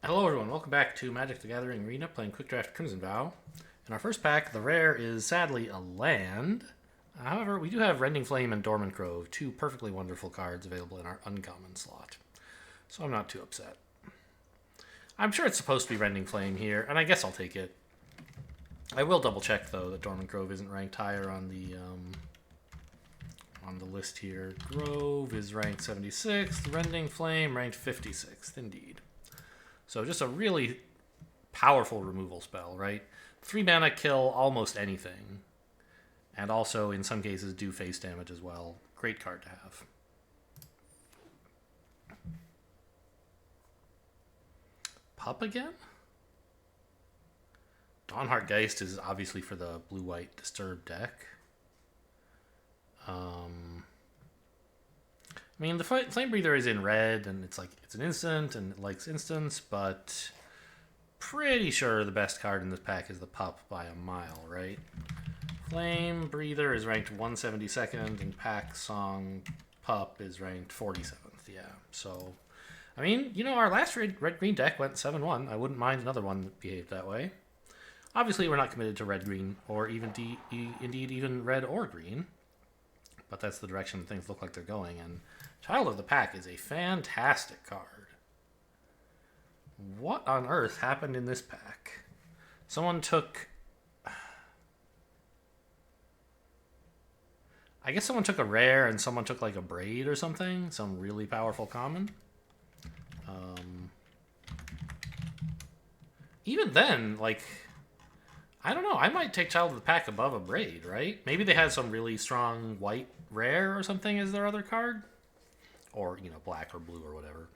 Hello everyone, welcome back to Magic the Gathering Arena, playing Quick Draft Crimson VOW. In our first pack, the rare is sadly a land. However, we do have Rending Flame and Dormant Grove, two perfectly wonderful cards available in our uncommon slot. So I'm not too upset. I'm sure it's supposed to be Rending Flame here, and I guess I'll take it. I will double check though that Dormant Grove isn't ranked higher on the list here. Grove is ranked 76th, Rending Flame ranked 56th, indeed. So just a really powerful removal spell, right? 3 mana, kill almost anything. And also, in some cases, do face damage as well. Great card to have. Pup again? Dawnheart Geist is obviously for the blue-white Disturb deck. I mean, the Flame Breather is in red, and it's an instant, and it likes instants, but pretty sure the best card in this pack is the Pup by a mile, right? Flame Breather is ranked 172nd, and Pack Song Pup is ranked 47th, yeah. So, I mean, you know, our last red-green deck went 7-1. I wouldn't mind another one that behaved that way. Obviously, we're not committed to red-green, or indeed even red or green. But that's the direction things look like they're going, and Child of the Pack is a fantastic card. What on earth happened in this pack? Someone took... I guess someone took a rare and someone took like a Braid or something. Some really powerful common. Even then, like... I don't know. I might take Child of the Pack above a Braid, right? Maybe they had some really strong white rare or something as their other card. Or, you know, black or blue or whatever.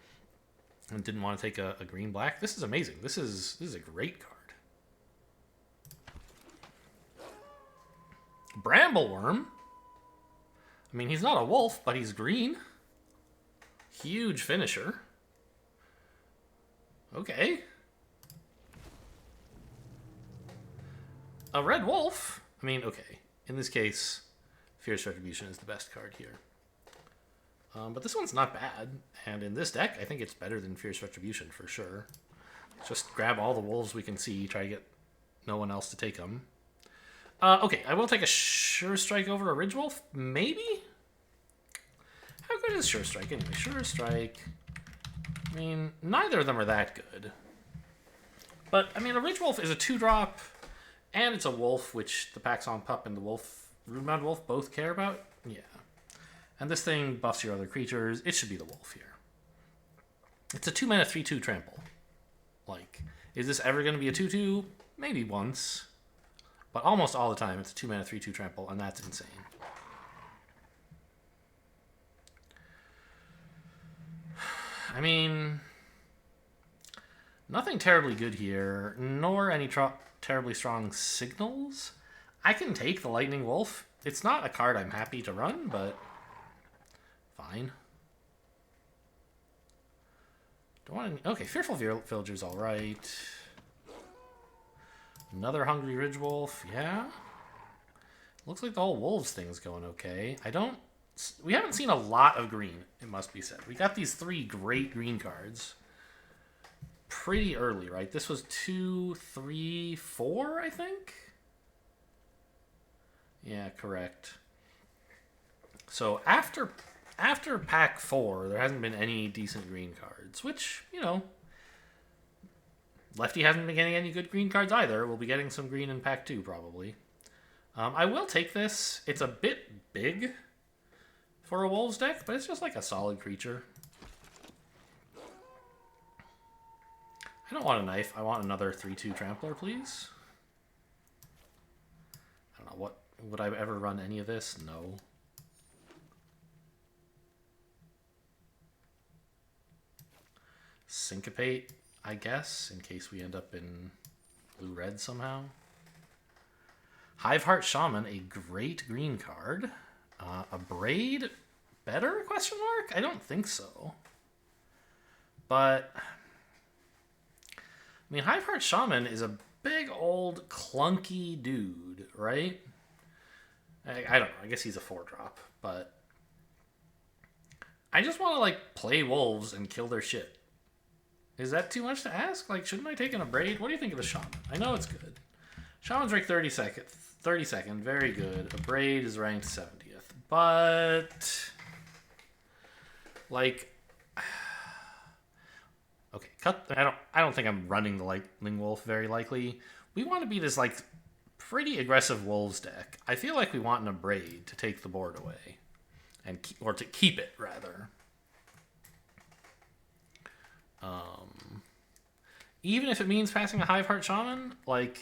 And didn't want to take a green-black. This is amazing. This is a great card. Bramble Wurm. I mean, he's not a wolf, but he's green. Huge finisher. Okay. A red wolf? I mean, okay. In this case, Fierce Retribution is the best card here. But this one's not bad. And in this deck, I think it's better than Fierce Retribution for sure. Just grab all the wolves we can see. Try to get no one else to take them. Okay, I will take a Sure Strike over a Ridge Wolf. Maybe? How good is Sure Strike anyway? Sure Strike. I mean, neither of them are that good. But, I mean, a Ridge Wolf is a 2-drop. And it's a wolf, which the Paxon Pup and the wolf, Runemound Wolf, both care about. Yeah. And this thing buffs your other creatures. It should be the wolf here. It's a 2-mana 3/2 trample. Like, is this ever going to be a 2/2? Maybe once. But almost all the time, it's a 2-mana 3/2 trample, and that's insane. I mean, nothing terribly good here, nor any terribly strong signals. I can take the Lightning Wolf. It's not a card I'm happy to run, but fine. Don't want any... Okay, Fearful Villager's all right. Another Hungry Ridge Wolf, yeah. Looks like the whole wolves thing's going okay. We haven't seen a lot of green, it must be said. We got these 3 great green cards pretty early, right? This was 2, 3, 4, I think? Yeah, correct. So after pack 4, there hasn't been any decent green cards, which, you know, Lefty hasn't been getting any good green cards either. We'll be getting some green in pack 2, probably. I will take this. It's a bit big for a Wolves deck, but it's just like a solid creature. I don't want a knife. I want another 3/2 trampler, please. I don't know. What would I ever run any of this? No. Syncopate, I guess, in case we end up in blue-red somehow. Hiveheart Shaman, a great green card. A Braid, better? Question mark? I don't think so. But... I mean, Hiveheart Shaman is a big old clunky dude, right? I don't know. I guess he's a 4-drop, but I just want to, like, play wolves and kill their shit. Is that too much to ask? Like, shouldn't I take an Abrade? What do you think of the Shaman? I know it's good. Shaman's ranked 32nd. Very good. Abrade is ranked 70th. But, like, okay, I don't think I'm running the Lightning Wolf very likely. We want to be this, like, pretty aggressive Wolves deck. I feel like we want an Abrade to take the board away. Or to keep it, rather. Even if it means passing a Hiveheart Shaman, like,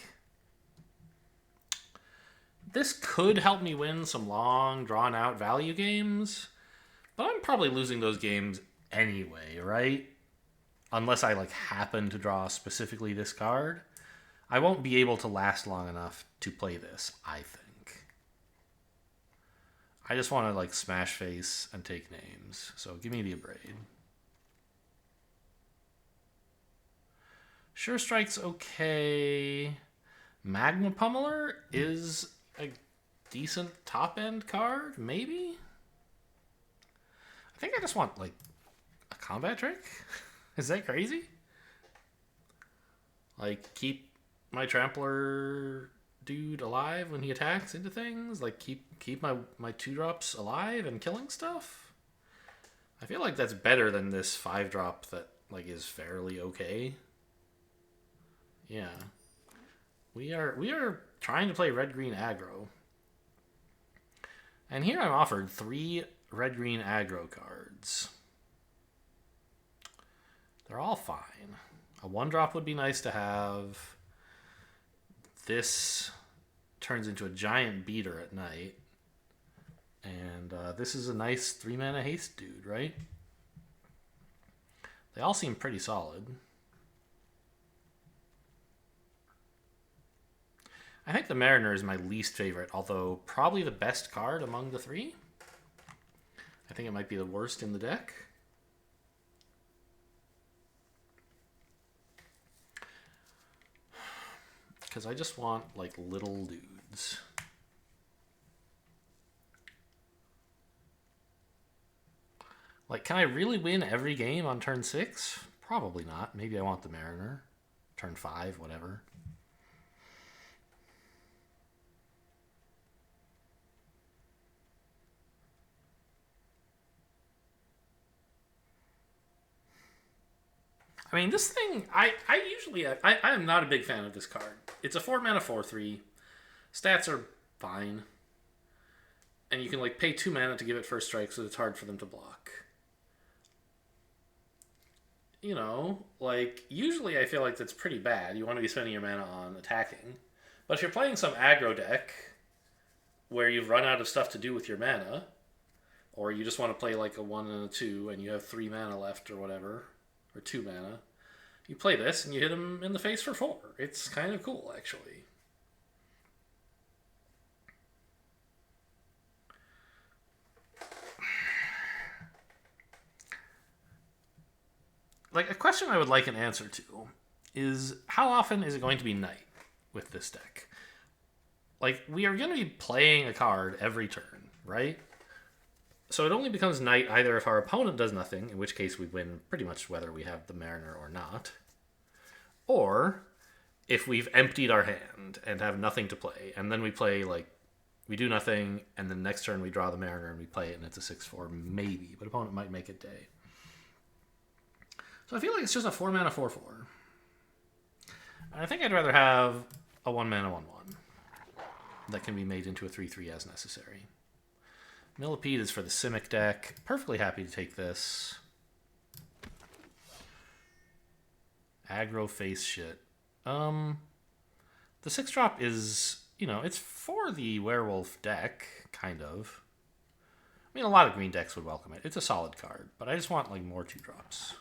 this could help me win some long, drawn-out value games, but I'm probably losing those games anyway, right? Unless I, like, happen to draw specifically this card. I won't be able to last long enough to play this, I think. I just want to, like, smash face and take names, so give me the Abrade. Sure Strike's okay. Magma Pummeler is a decent top-end card, maybe? I think I just want, like, a combat trick? Is that crazy? Like, keep my Trampler dude alive when he attacks into things? Like, keep my 2-drops alive and killing stuff? I feel like that's better than this 5-drop that, like, is fairly okay. Yeah. We are trying to play red-green aggro. And here I'm offered 3 red-green aggro cards. They're all fine. A 1-drop would be nice to have. This turns into a giant beater at night. And this is a nice 3-mana haste dude, right? They all seem pretty solid. I think the Mariner is my least favorite, although probably the best card among the 3. I think it might be the worst in the deck. Because I just want, like, little dudes. Like, can I really win every game on turn 6? Probably not. Maybe I want the Mariner. Turn 5, whatever. I mean, this thing, I am not a big fan of this card. It's a 4-mana 4/3. Stats are fine. And you can, like, pay 2 mana to give it first strike, so it's hard for them to block. You know, like, usually I feel like that's pretty bad. You want to be spending your mana on attacking. But if you're playing some aggro deck where you've run out of stuff to do with your mana, or you just want to play, like, a 1 and a 2 and you have 3 mana left or whatever, or 2 mana, you play this and you hit him in the face for 4. It's kind of cool, actually. Like, a question I would like an answer to is, how often is it going to be night with this deck? Like, we are going to be playing a card every turn, right? So it only becomes night either if our opponent does nothing, in which case we win pretty much whether we have the Mariner or not, or if we've emptied our hand and have nothing to play, and then we play, like, we do nothing, and then next turn we draw the Mariner and we play it, and it's a 6/4, maybe, but opponent might make it day. So I feel like it's just a 4-mana 4/4. And I think I'd rather have a 1-mana 1/1 that can be made into a 3/3 as necessary. Millipede is for the Simic deck. Perfectly happy to take this. Aggro face shit. The 6-drop is, you know, it's for the werewolf deck, kind of. I mean, a lot of green decks would welcome it. It's a solid card, but I just want, like, more 2-drops.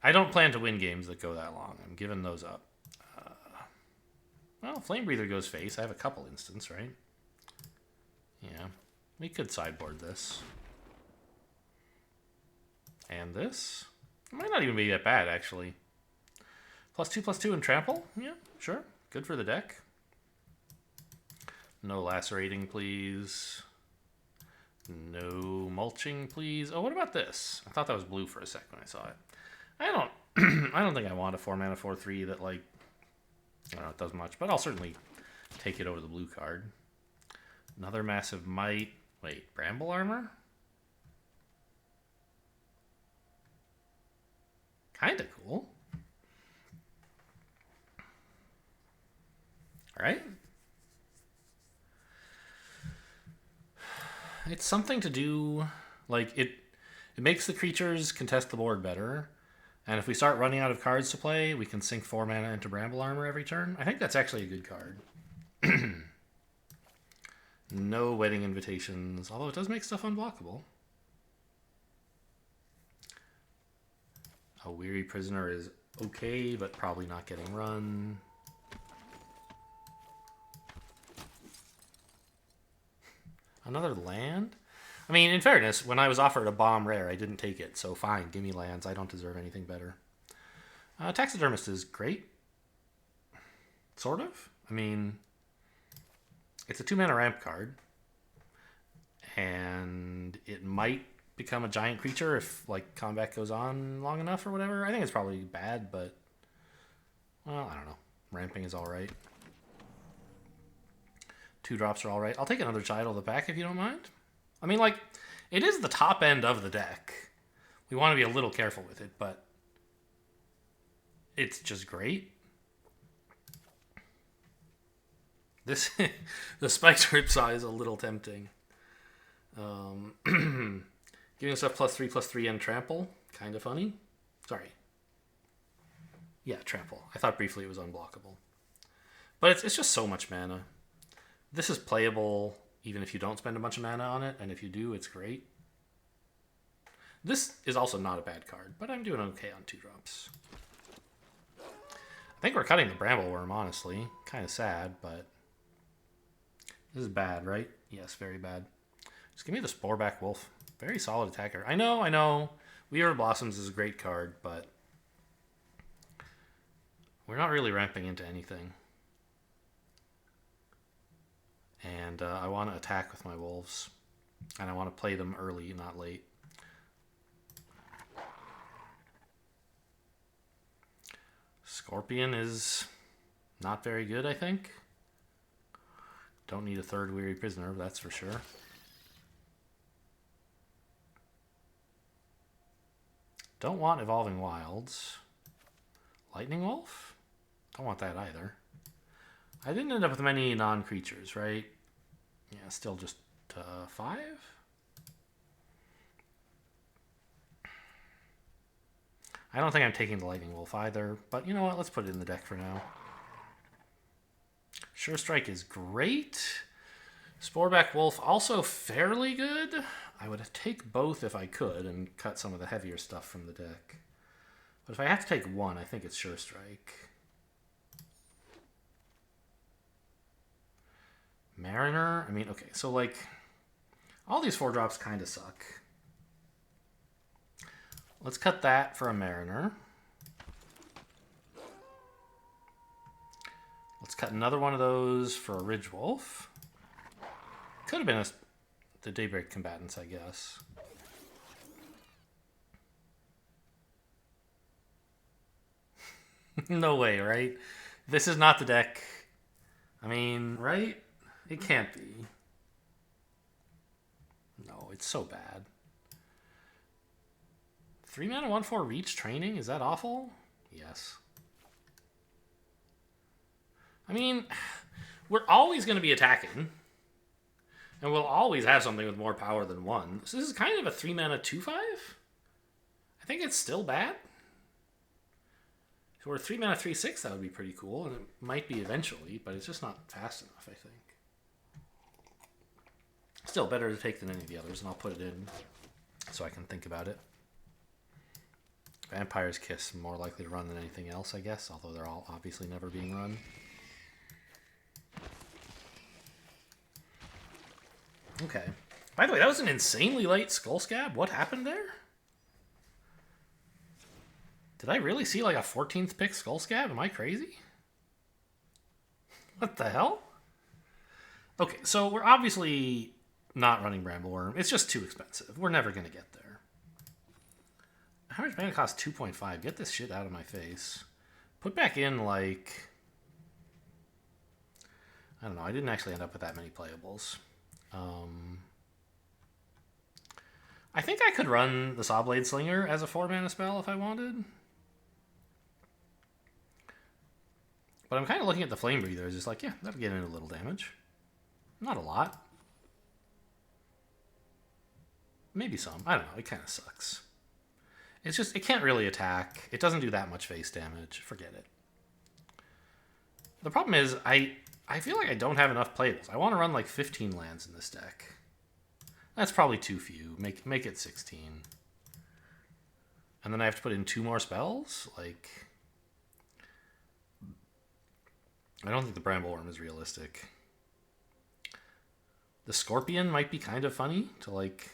I don't plan to win games that go that long. I'm giving those up. Well, Flame Breather goes face. I have a couple instants, right? Yeah. We could sideboard this. And this. It might not even be that bad, actually. +2/+2 and trample? Yeah, sure. Good for the deck. No lacerating, please. No mulching, please. Oh, what about this? I thought that was blue for a sec when I saw it. I don't I don't think I want a 4-mana 4/3 that, like, I don't know, it does much, but I'll certainly take it over the blue card. Another massive might. Wait, Bramble Armor? Kinda cool. Alright. It's something to do, like, it makes the creatures contest the board better. And if we start running out of cards to play, we can sink 4 mana into Bramble Armor every turn. I think that's actually a good card. No wedding invitations, although it does make stuff unblockable. A Weary Prisoner is okay, but probably not getting run. Another land? I mean, in fairness, when I was offered a bomb rare, I didn't take it, so fine, give me lands. I don't deserve anything better. Taxidermist is great. Sort of. I mean, it's a 2-mana ramp card, and it might become a giant creature if, like, combat goes on long enough or whatever. I think it's probably bad, but, well, I don't know. Ramping is alright. 2-drops are alright. I'll take another Child of the Pack if you don't mind. I mean, like, it is the top end of the deck. We want to be a little careful with it, but it's just great. This the Spiked Ripsaw is a little tempting. Giving stuff +3/+3 and trample, kind of funny. Sorry. Yeah, trample. I thought briefly it was unblockable, but it's just so much mana. This is playable even if you don't spend a bunch of mana on it, and if you do, it's great. This is also not a bad card, but I'm doing okay on 2-drops. I think we're cutting the Bramble Wurm, honestly. Kind of sad, but this is bad, right? Yes, very bad. Just give me the Sporeback Wolf. Very solid attacker. I know. Weaver Blossoms is a great card, but we're not really ramping into anything. And I want to attack with my wolves. And I want to play them early, not late. Scorpion is not very good, I think. Don't need a 3rd Weary Prisoner, that's for sure. Don't want Evolving Wilds. Lightning Wolf? Don't want that either. I didn't end up with many non-creatures, right? Yeah, still just 5? I don't think I'm taking the Lightning Wolf either, but you know what? Let's put it in the deck for now. Sure Strike is great. Sporeback Wolf also fairly good. I would take both if I could and cut some of the heavier stuff from the deck. But if I have to take one, I think it's Sure Strike. Mariner? I mean, okay, so, like, all these 4-drops kind of suck. Let's cut that for a Mariner. Let's cut another one of those for a Ridge Wolf. Could have been the Daybreak Combatants, I guess. No way, right? This is not the deck. I mean, right? It can't be. No, it's so bad. 3 mana, 1/4 reach training? Is that awful? Yes. I mean, we're always going to be attacking. And we'll always have something with more power than 1. So this is kind of a 3 mana 2/5? I think it's still bad. If it were 3 mana 3/6, that would be pretty cool. And it might be eventually, but it's just not fast enough, I think. Still better to take than any of the others, and I'll put it in so I can think about it. Vampire's Kiss, more likely to run than anything else, I guess, although they're all obviously never being run. Okay. By the way, that was an insanely late Skull Scab. What happened there? Did I really see like a 14th pick Skull Scab? Am I crazy? What the hell? Okay, so we're obviously not running Bramble Wurm. It's just too expensive. We're never going to get there. Average mana cost 2.5. Get this shit out of my face. Put back in, like... I don't know. I didn't actually end up with that many playables. I think I could run the Sawblade Slinger as a 4-mana spell if I wanted. But I'm kind of looking at the Flame Breather. It's just like, yeah, that'll get in a little damage. Not a lot. Maybe some. I don't know. It kind of sucks. It's just, it can't really attack. It doesn't do that much face damage. Forget it. The problem is, I feel like I don't have enough playables. I want to run like 15 lands in this deck. That's probably too few. Make it 16. And then I have to put in 2 more spells? Like... I don't think the Bramble Wurm is realistic. The Scorpion might be kind of funny to, like,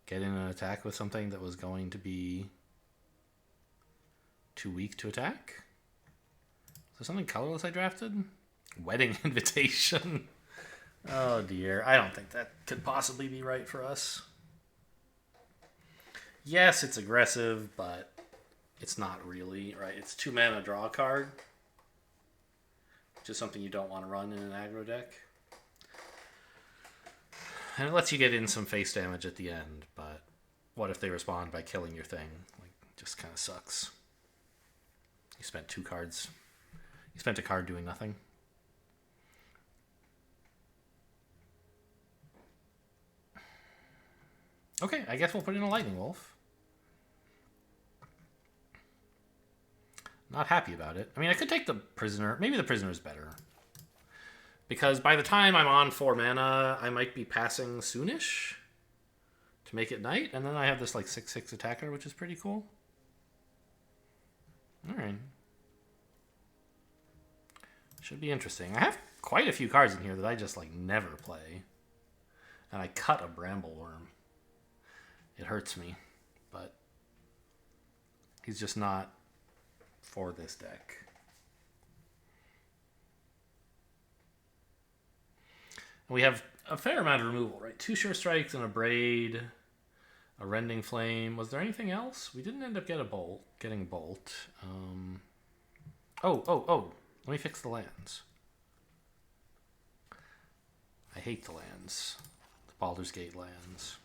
get in an attack with something that was going to be too weak to attack. Is there something colorless I drafted? Wedding Invitation. Oh dear. I don't think that could possibly be right for us. Yes, it's aggressive, but it's not really, right? It's 2 mana draw card. Which is something you don't want to run in an aggro deck. And it lets you get in some face damage at the end, but what if they respond by killing your thing? Like, just kind of sucks. You spent 2 cards. You spent a card doing nothing. Okay, I guess we'll put in a Lightning Wolf. Not happy about it. I mean, I could take the Prisoner. Maybe the Prisoner's better. Because by the time I'm on 4 mana, I might be passing soonish to make it night. And then I have this like 6/6 attacker, which is pretty cool. Alright. Should be interesting. I have quite a few cards in here that I just like never play. And I cut a Bramble Wurm. It hurts me. But he's just not for this deck. We have a fair amount of removal, right? 2 Sure Strikes and a Braid, a Rending Flame. Was there anything else? We didn't end up getting a Bolt. Oh. Let me fix the lands. I hate the lands. The Baldur's Gate lands.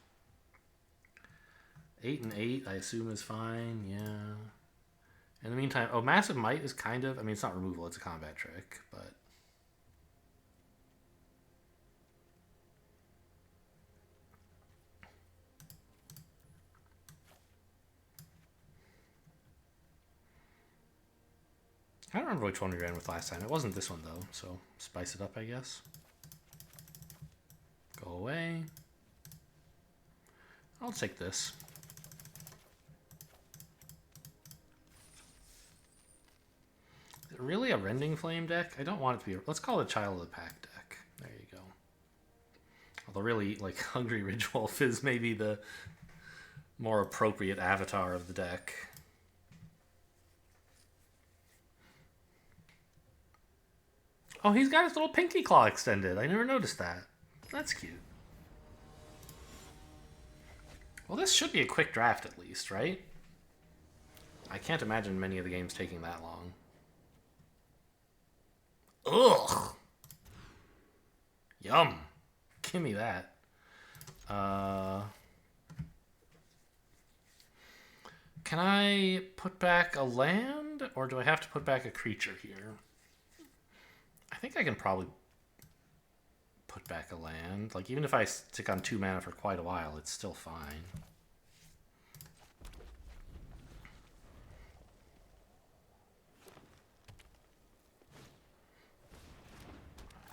8 and 8, I assume is fine. Yeah. In the meantime, Massive Might is kind of... I mean, it's not removal, it's a combat trick, but... I don't remember which one we ran with last time. It wasn't this one, though, so spice it up, I guess. Go away. I'll take this. Is it really a Rending Flame deck? I don't want it to be... Let's call it Child of the Pack deck. There you go. Although really, like, Hungry Ridge Wolf is maybe the more appropriate avatar of the deck. Oh, he's got his little pinky claw extended. I never noticed that. That's cute. Well, this should be a quick draft at least, right? I can't imagine many of the games taking that long. Ugh! Yum! Give me that. Can I put back a land, or do I have to put back a creature here? I think I can probably put back a land. Like, even if I stick on 2 mana for quite a while, it's still fine.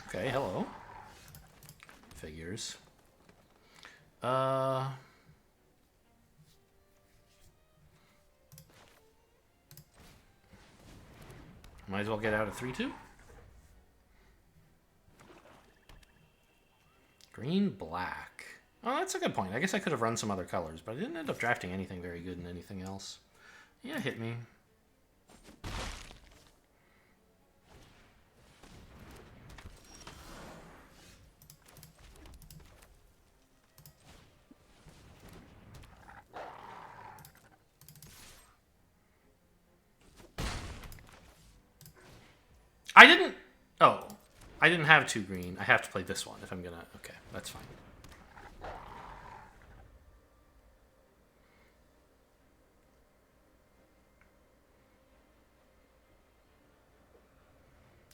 Okay, hello. Figures. Might as well get out a 3/2. Green, black. Oh, that's a good point. I guess I could have run some other colors, but I didn't end up drafting anything very good in anything else. Yeah, hit me. Oh, I didn't have 2 green. I have to play this one if I'm gonna... Okay, that's fine.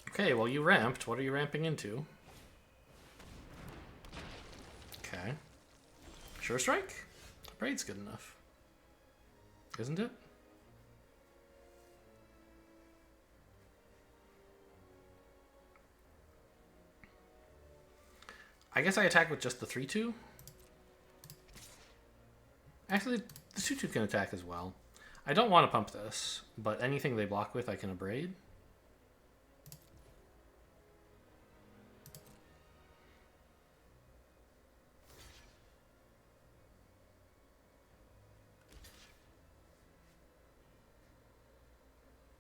Okay, well, you ramped. What are you ramping into? Okay. Sure Strike? Braid's good enough. Isn't it? I guess I attack with just the 3-2. Actually, the 2-2 can attack as well. I don't want to pump this, but anything they block with I can abrade.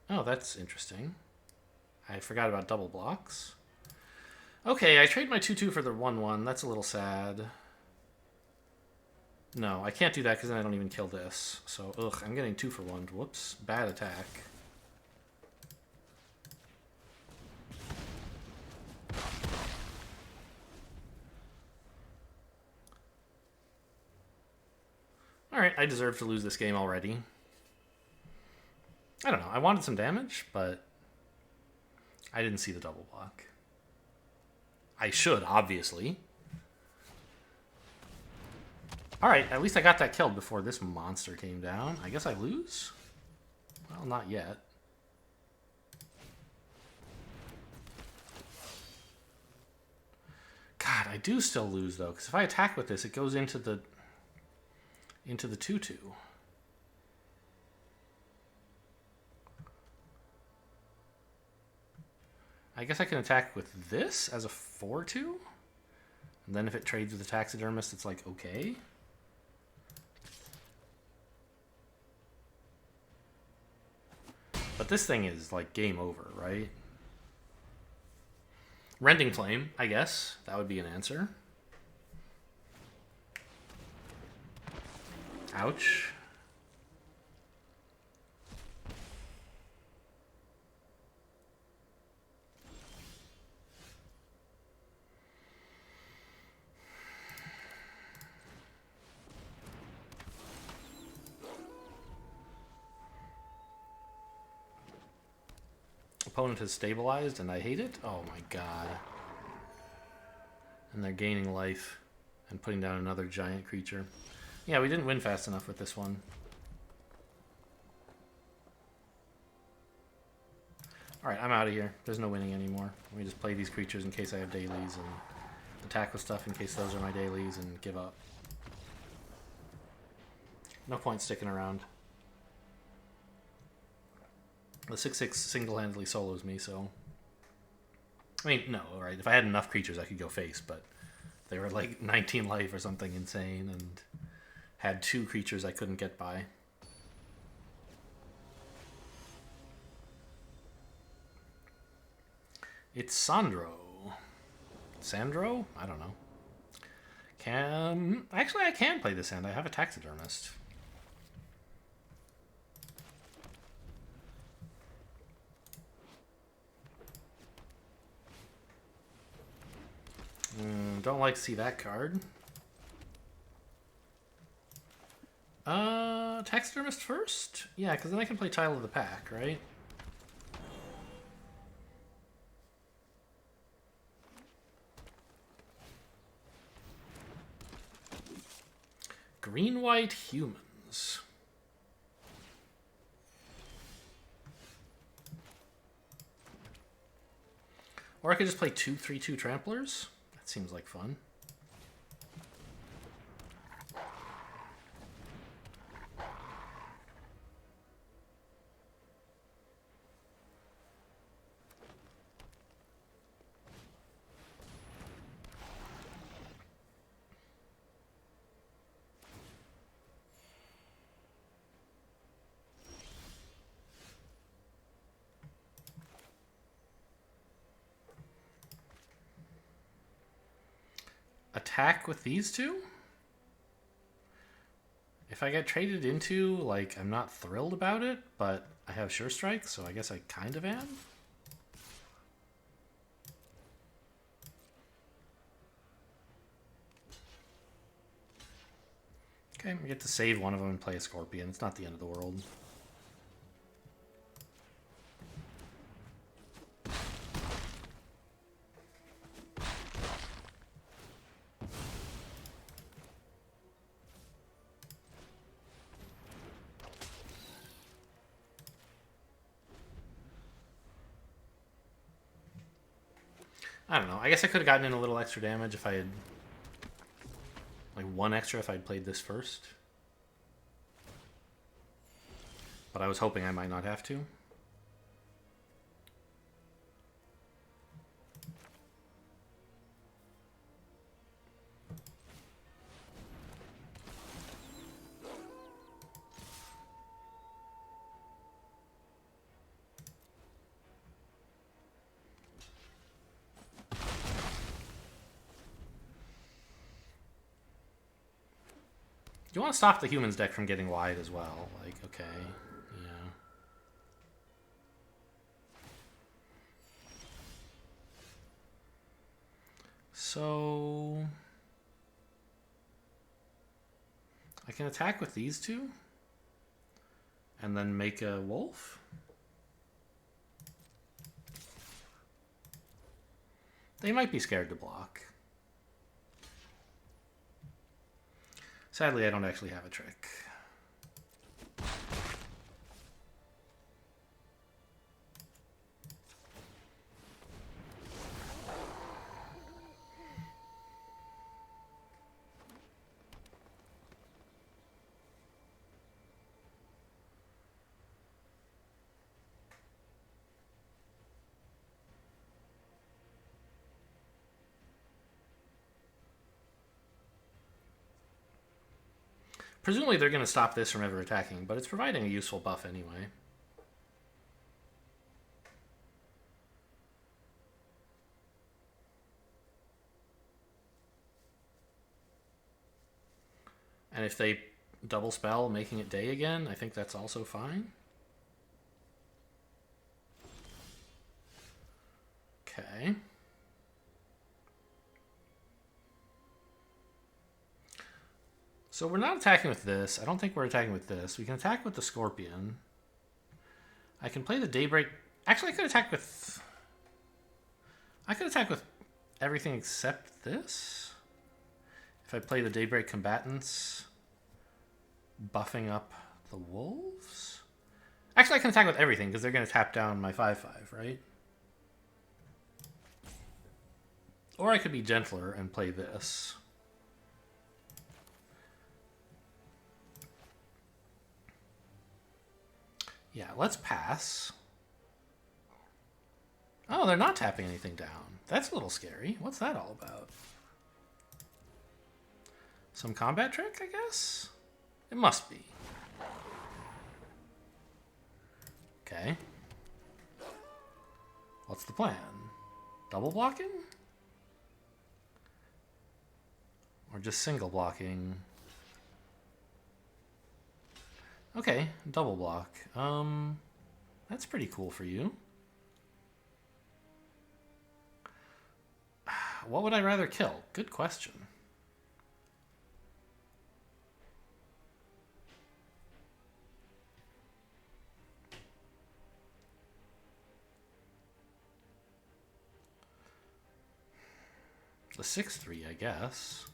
Oh, that's interesting. I forgot about double blocks. Okay, I trade my 2-2 for the 1-1. That's a little sad. No, I can't do that because then I don't even kill this. So, ugh, I'm getting 2 for 1. Whoops, bad attack. Alright, I deserve to lose this game already. I don't know, I wanted some damage, but I didn't see the double block. I should, obviously. Alright, at least I got that killed before this monster came down. I guess I lose? Well, not yet. God, I do still lose, though, because if I attack with this, it goes into the 2-2. I guess I can attack with this as a 4-2? And then if it trades with the taxidermist, it's like, okay. But this thing is like game over, right? Rending Flame, I guess. That would be an answer. Ouch. Opponent has stabilized and I hate it? Oh my god. And they're gaining life and putting down another giant creature. Yeah, we didn't win fast enough with this one. Alright, I'm out of here. There's no winning anymore. Let me just play these creatures in case I have dailies and attack with stuff in case those are my dailies and give up. No point sticking around. The 6/6 single-handedly solos me, so... I mean, no, right? If I had enough creatures, I could go face, but they were like 19 life or something insane and had 2 creatures I couldn't get by. It's Sandro. Sandro? I don't know. Actually, I can play this hand. I have a taxidermist. Don't like to see that card. Taxidermist first? Yeah, because then I can play Tile of the Pack, right? Green-white humans. Or I could just play 2 3/2 tramplers. That seems like fun. Attack with these 2? If I get traded into, like, I'm not thrilled about it, but I have Sure Strike, so I guess I kind of am. Okay, we get to save one of them and play a Scorpion. It's not the end of the world. I don't know. I guess I could have gotten in a little extra damage if I had... like, one extra if I'd played this first. But I was hoping I might not have to. You want to stop the humans deck from getting wide as well. Like, okay, yeah. So... I can attack with these two. And then make a wolf. They might be scared to block. Sadly, I don't actually have a trick. Presumably they're going to stop this from ever attacking, but it's providing a useful buff anyway. And if they double spell, making it day again, I think that's also fine. Okay. So we're not attacking with this. I don't think we're attacking with this. We can attack with the Scorpion. I can play the Daybreak. Actually, I could attack with... I could attack with everything except this. If I play the Daybreak Combatants, buffing up the Wolves. Actually, I can attack with everything because they're going to tap down my 5/5, right? Or I could be gentler and play this. Yeah, let's pass. Oh, they're not tapping anything down. That's a little scary. What's that all about? Some combat trick, I guess? It must be. Okay. What's the plan? Double blocking? Or just single blocking? Okay, double block. That's pretty cool for you. What would I rather kill? Good question. The 6/3, I guess.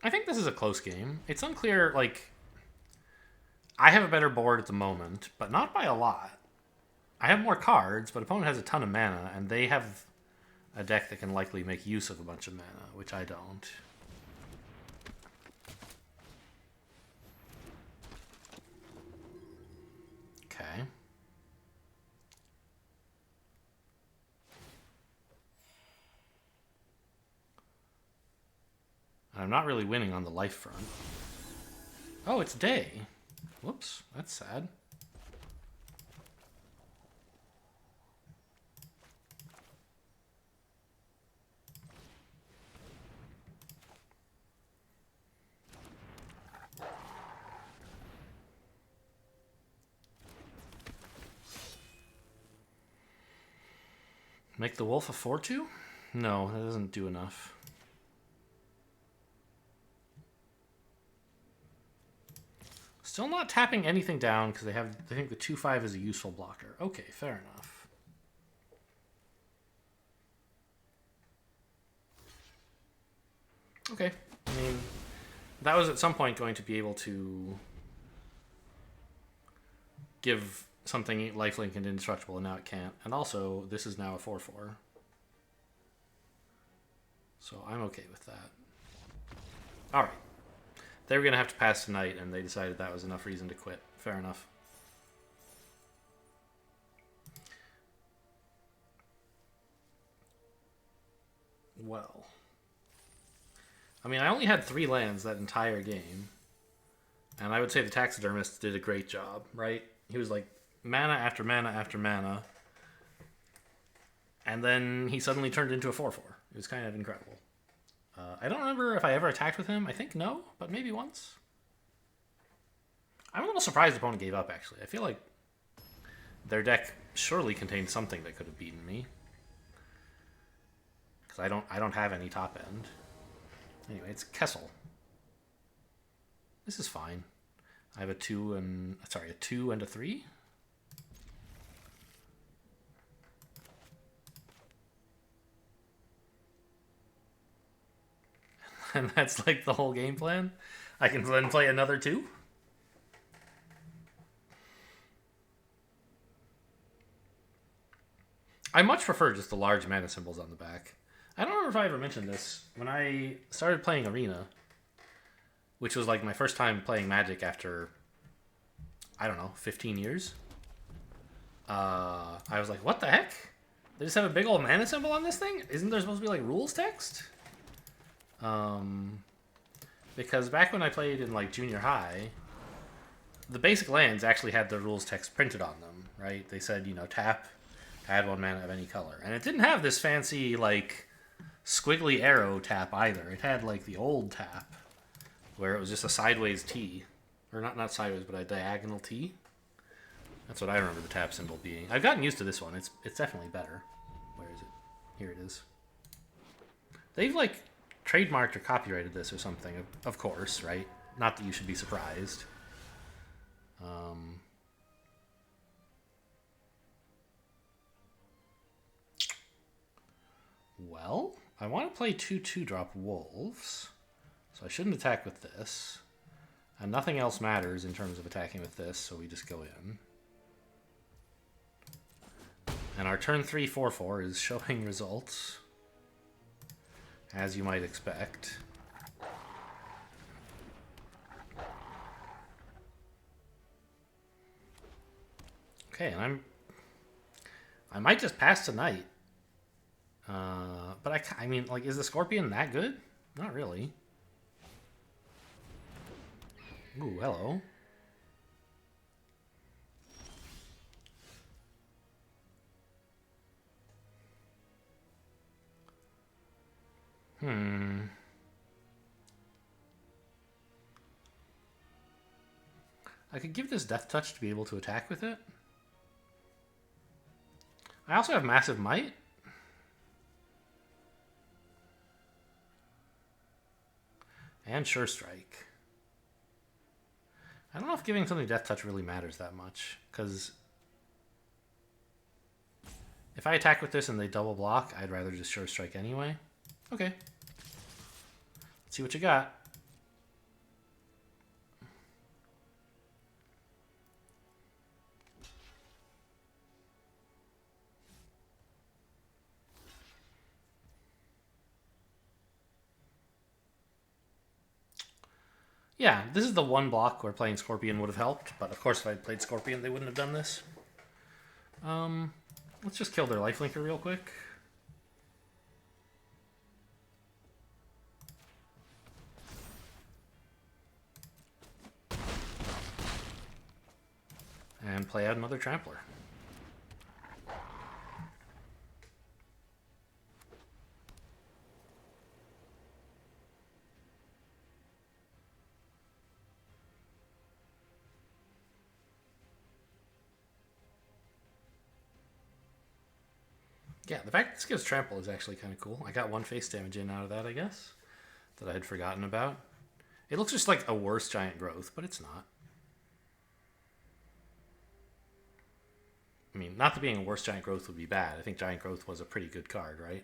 I think this is a close game. It's unclear, like... I have a better board at the moment, but not by a lot. I have more cards, but opponent has a ton of mana, and they have a deck that can likely make use of a bunch of mana, which I don't. Okay. I'm not really winning on the life front. Oh, it's day. Whoops, that's sad. Make the wolf a 4/2? No, that doesn't do enough. Still not tapping anything down because they think the 2/5 is a useful blocker. Okay, fair enough. Okay, I mean, that was at some point going to be able to give something lifelink and indestructible, and now it can't. And also, this is now a 4/4. So I'm okay with that. Alright. They were going to have to pass tonight, and they decided that was enough reason to quit. Fair enough. Well. I mean, I only had 3 lands that entire game. And I would say the taxidermist did a great job, right? He was like mana after mana after mana. And then he suddenly turned into a 4/4. It was kind of incredible. I don't remember if I ever attacked with him. I think no, but maybe once. I'm a little surprised the opponent gave up, actually. I feel like their deck surely contained something that could have beaten me. Because I don't have any top end. Anyway, it's Kessel. This is fine. I have a 2 and a 3. And that's like the whole game plan. I can then play another 2. I much prefer just the large mana symbols on the back. I don't remember if I ever mentioned this. When I started playing Arena, which was like my first time playing Magic after, I don't know, 15 years. I was like, what the heck? They just have a big old mana symbol on this thing? Isn't there supposed to be like rules text? Because back when I played in like junior high, the basic lands actually had the rules text printed on them, right? They said, you know, tap, add 1 mana of any color. And it didn't have this fancy like squiggly arrow tap either. It had like the old tap where it was just a sideways T. Or not sideways, but a diagonal T. That's what I remember the tap symbol being. I've gotten used to this one. It's definitely better. Where is it? Here it is. They've like trademarked or copyrighted this or something, of course, right? Not that you should be surprised. Well, I want to play 2/2 drop wolves, so I shouldn't attack with this. And nothing else matters in terms of attacking with this, so we just go in. And our turn 3 4/4 is showing results, as you might expect. Okay, and I might just pass tonight. But I mean, like, is the Scorpion that good? Not really. Ooh, hello. I could give this Death Touch to be able to attack with it. I also have Massive Might. And Sure Strike. I don't know if giving something Death Touch really matters that much, because if I attack with this and they double block, I'd rather just Sure Strike anyway. Okay. Let's see what you got. Yeah, this is the one block where playing Scorpion would have helped, but of course if I'd played Scorpion, they wouldn't have done this. Let's just kill their lifelinker real quick. And play out another Trampler. Yeah, the fact this gives trample is actually kind of cool. I got one face damage in out of that, I guess, that I had forgotten about. It looks just like a worse giant growth, but it's not. I mean, not that being a worse giant growth would be bad. I think giant growth was a pretty good card, right?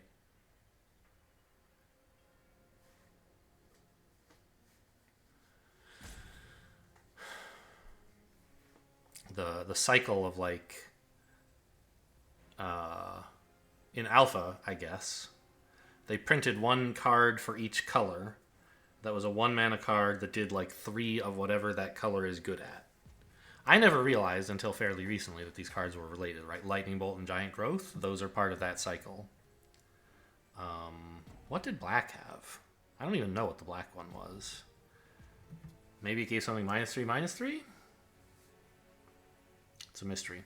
The cycle of like in alpha, I guess, they printed one card for each color that was a 1-mana card that did like 3 of whatever that color is good at. I never realized until fairly recently that these cards were related, right? Lightning Bolt and Giant Growth, those are part of that cycle. What did black have? I don't even know what the black one was. Maybe it gave something -3/-3? It's a mystery.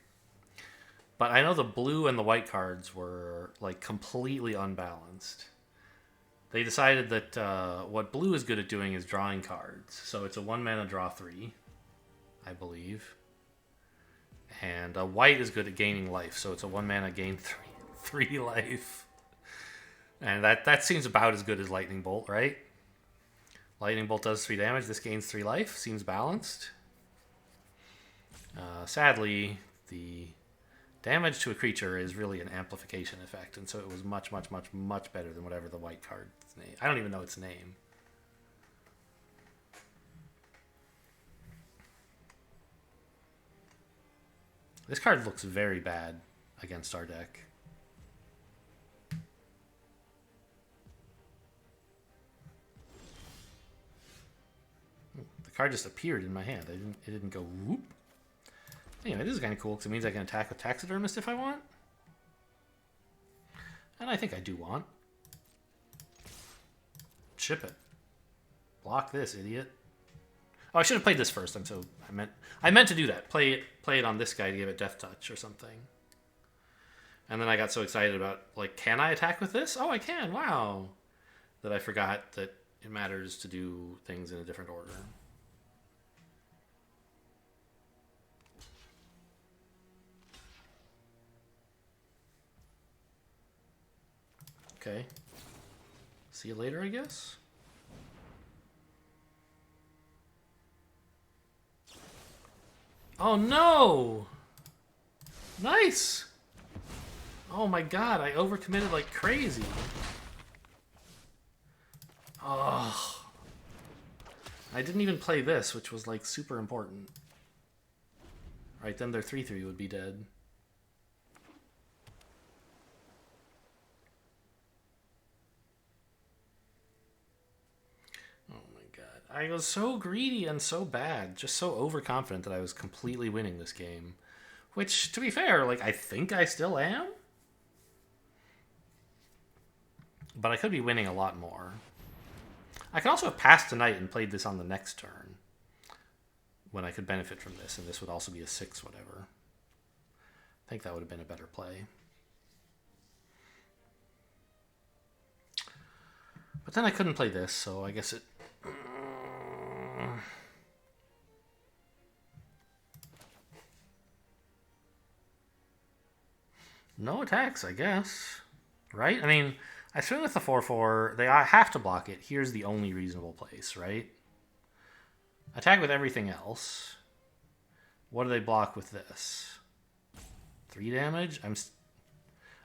But I know the blue and the white cards were like completely unbalanced. They decided that what blue is good at doing is drawing cards. So it's a 1-mana draw 3, I believe. And white is good at gaining life. So it's a 1-mana gain 3 life. And that seems about as good as Lightning Bolt, right? Lightning Bolt does 3 damage. This gains 3 life. Seems balanced. Sadly, the damage to a creature is really an amplification effect, and so it was much, much, much, much better than whatever the white card's name. I don't even know its name. This card looks very bad against our deck. The card just appeared in my hand. It didn't go whoop. Anyway, this is kind of cool because it means I can attack with Taxidermist if I want. And I think I do want. Ship it. Block this, idiot. Oh, I should have played this first. I meant to do that. Play it on this guy to give it Death Touch or something. And then I got so excited about, like, can I attack with this? Oh, I can. Wow. That I forgot that it matters to do things in a different order. Okay. See you later, I guess? Oh, no! Nice! Oh my god, I overcommitted like crazy. Oh. I didn't even play this, which was like super important. Right, then their 3/3 would be dead. I was so greedy and so bad, just so overconfident that I was completely winning this game. Which, to be fair, like, I think I still am. But I could be winning a lot more. I could also have passed tonight and played this on the next turn, when I could benefit from this, and this would also be a 6 whatever. I think that would have been a better play. But then I couldn't play this, so I guess it... No attacks, I guess. Right? I mean, I swing with the 4/4. They have to block it. Here's the only reasonable place, right? Attack with everything else. What do they block with this? 3 damage?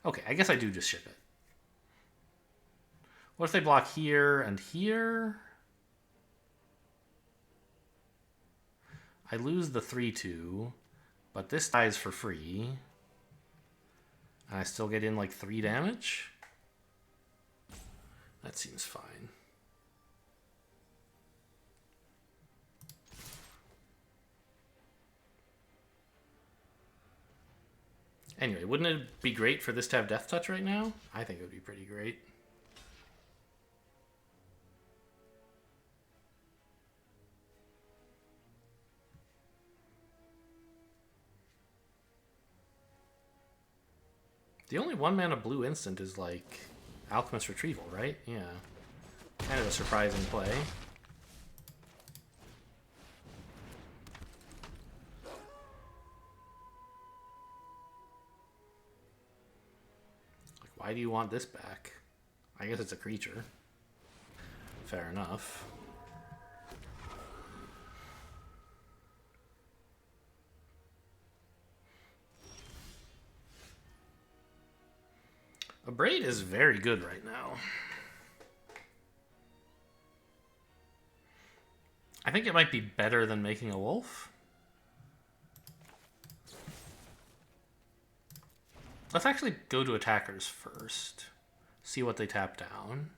Okay, I guess I do just ship it. What if they block here and here? I lose the 3/2, but this dies for free. And I still get in like 3 damage? That seems fine. Anyway, wouldn't it be great for this to have Death Touch right now? I think it would be pretty great. The only 1-mana blue instant is like Alchemist Retrieval, right? Yeah. Kind of a surprising play. Why do you want this back? I guess it's a creature. Fair enough. A braid is very good right now. I think it might be better than making a wolf. Let's actually go to attackers first. See what they tap down.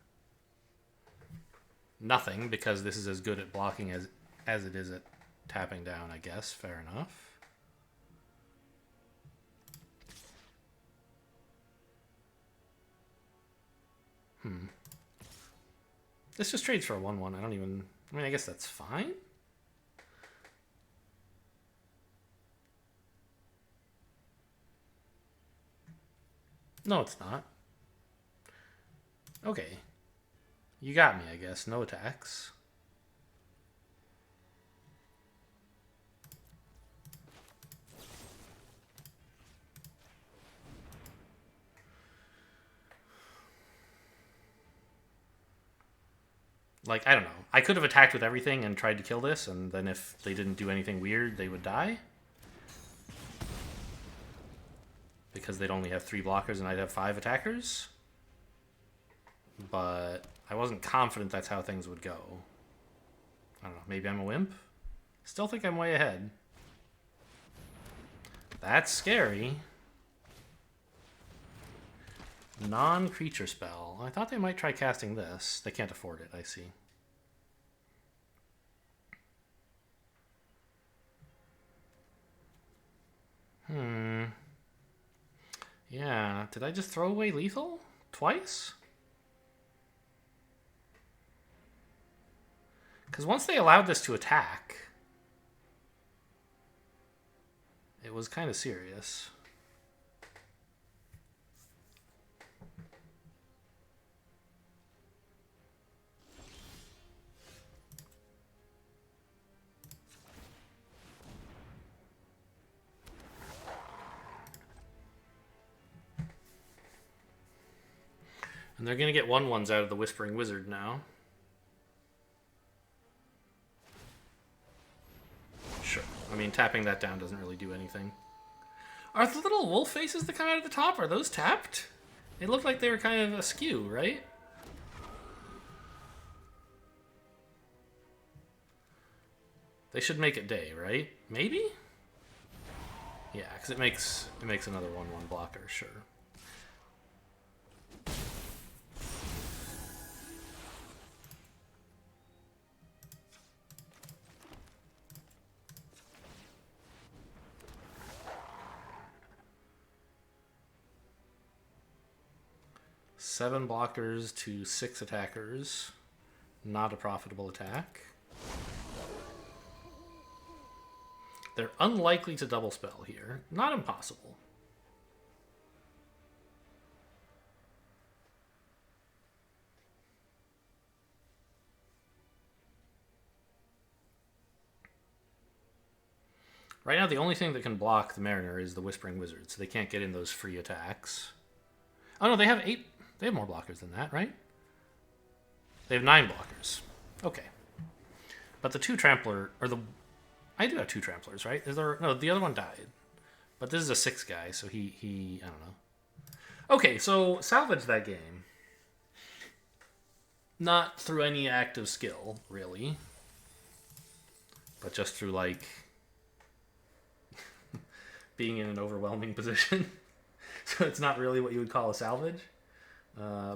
Nothing, because this is as good at blocking as it is at tapping down, I guess. Fair enough. This just trades for a 1/1. I mean, I guess that's fine. No, it's not. Okay. You got me, I guess. No attacks. Like, I don't know. I could have attacked with everything and tried to kill this, and then if they didn't do anything weird, they would die. Because they'd only have 3 blockers and I'd have 5 attackers. But I wasn't confident that's how things would go. I don't know. Maybe I'm a wimp? Still think I'm way ahead. That's scary. Non-creature spell. I thought they might try casting this. They can't afford it, I see. Yeah, did I just throw away lethal? Twice? Because once they allowed this to attack, it was kind of serious. And they're going to get 1/1s out of the Whispering Wizard now. Sure. I mean, tapping that down doesn't really do anything. Are the little wolf faces that come out of the top, are those tapped? They look like they were kind of askew, right? They should make it day, right? Maybe? Yeah, because it makes another 1/1 blocker, sure. Seven blockers to 6 attackers. Not a profitable attack. They're unlikely to double spell here. Not impossible. Right now, the only thing that can block the Mariner is the Whispering Wizard, so they can't get in those free attacks. Oh no, they have 8. They have more blockers than that, right? They have 9 blockers. Okay. But the 2 Trampler, or the... I do have 2 Tramplers, right? Is there... No, the other one died. But this is a 6 guy, so he I don't know. Okay, so salvage that game. Not through any act of skill, really. But just through, like... being in an overwhelming position. So it's not really what you would call a salvage.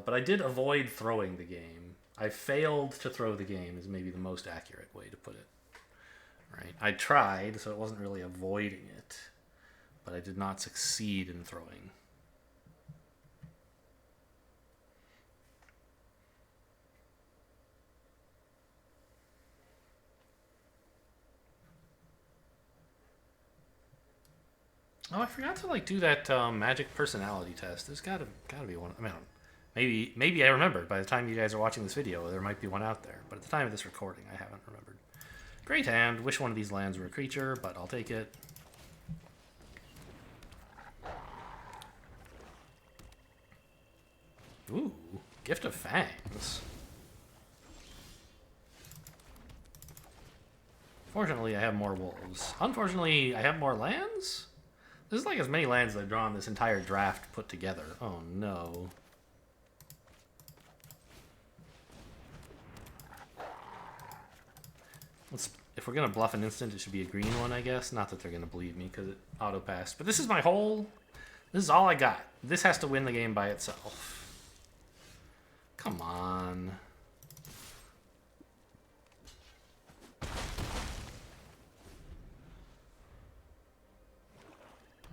But I did avoid throwing the game. I failed to throw the game is maybe the most accurate way to put it. Right? I tried, so it wasn't really avoiding it. But I did not succeed in throwing. Oh, I forgot to do that magic personality test. There's gotta be one. I mean, maybe I remembered. By the time you guys are watching this video, there might be one out there. But at the time of this recording, I haven't remembered. Great hand. Wish one of these lands were a creature, but I'll take it. Ooh, Gift of Fangs. Fortunately, I have more wolves. Unfortunately, I have more lands? This is like as many lands as I've drawn this entire draft put together. Oh no. If we're gonna bluff an instant, it should be a green one, I guess. Not that they're gonna believe me because it auto-passed. But this is my whole... This is all I got. This has to win the game by itself. Come on.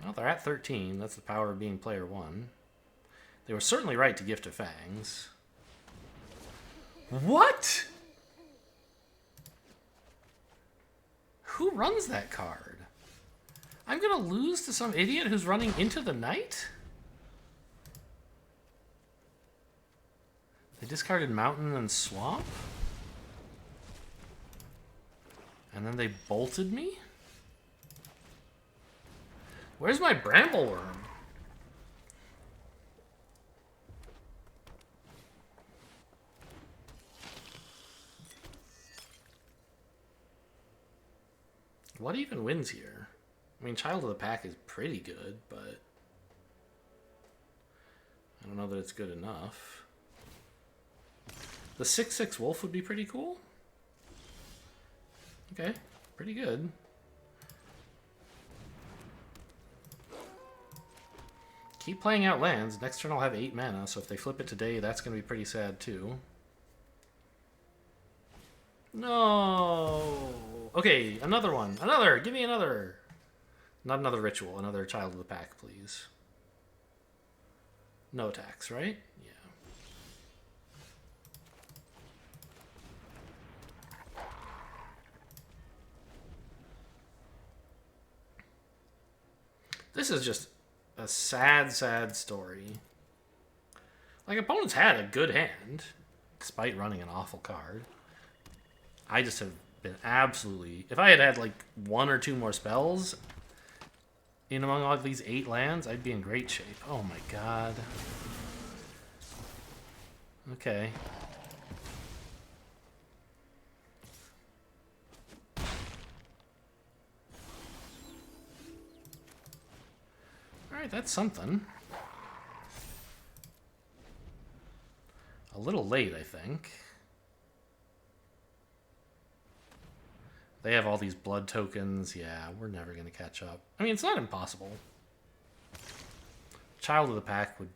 Well, they're at 13. That's the power of being player 1. They were certainly right to Gift of Fangs. What? Who runs that card? I'm gonna lose to some idiot who's running Into the Night? They discarded Mountain and Swamp? And then they bolted me? Where's my Bramble Wurm? What even wins here? I mean, Child of the Pack is pretty good, but I don't know that it's good enough. The 6/6 Wolf would be pretty cool. Okay, pretty good. Keep playing out lands. Next turn I'll have 8 mana, so if they flip it today, that's going to be pretty sad too. No! Okay, another one. Another! Give me another! Not another ritual, another Child of the Pack, please. No attacks, right? Yeah. This is just a sad, sad story. Like, opponents had a good hand, despite running an awful card. I just have been absolutely... If I had had, like, 1 or 2 more spells in among all these 8 lands, I'd be in great shape. Oh my god. Okay. Alright, that's something. A little late, I think. They have all these blood tokens. Yeah, we're never going to catch up. I mean, it's not impossible. Child of the Pack would...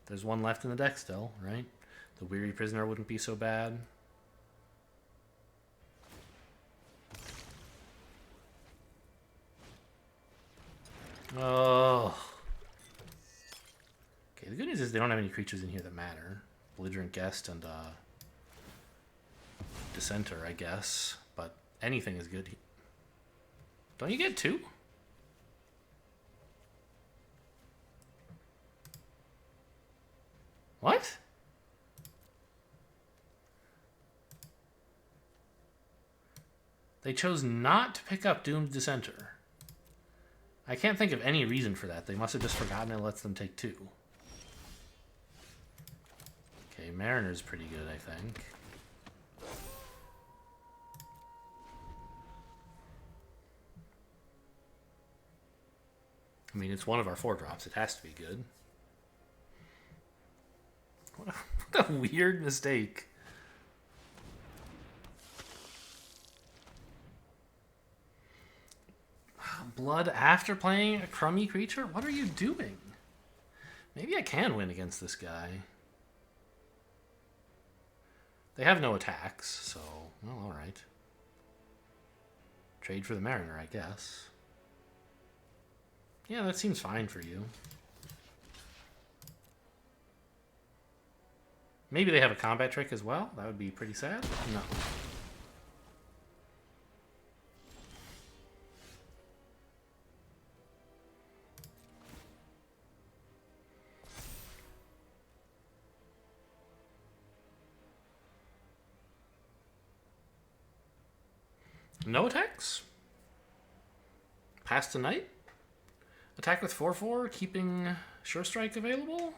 There's one left in the deck still, right? The Weary Prisoner wouldn't be so bad. Oh. Okay, the good news is they don't have any creatures in here that matter. Belligerent Guest and Dissenter, I guess. But anything is good. Don't you get 2? What? They chose not to pick up Doomed Dissenter. I can't think of any reason for that. They must have just forgotten it lets them take 2. Okay, Mariner's pretty good, I think. I mean, it's one of our 4-drops. It has to be good. What a weird mistake. Blood after playing a crummy creature? What are you doing? Maybe I can win against this guy. They have no attacks, so, well, alright. Trade for the Mariner, I guess. Yeah, that seems fine for you. Maybe they have a combat trick as well? That would be pretty sad. No. No attacks? Pass tonight? Attack with 4/4, keeping Sure Strike available?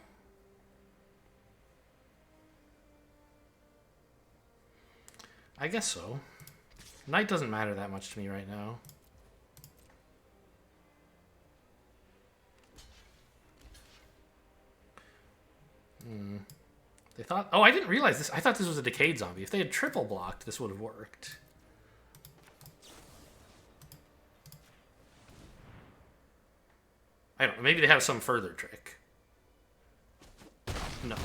I guess so. Knight doesn't matter that much to me right now. They thought... Oh, I didn't realize this. I thought this was a Decayed Zombie. If they had triple blocked, this would have worked. I don't know. Maybe they have some further trick. No.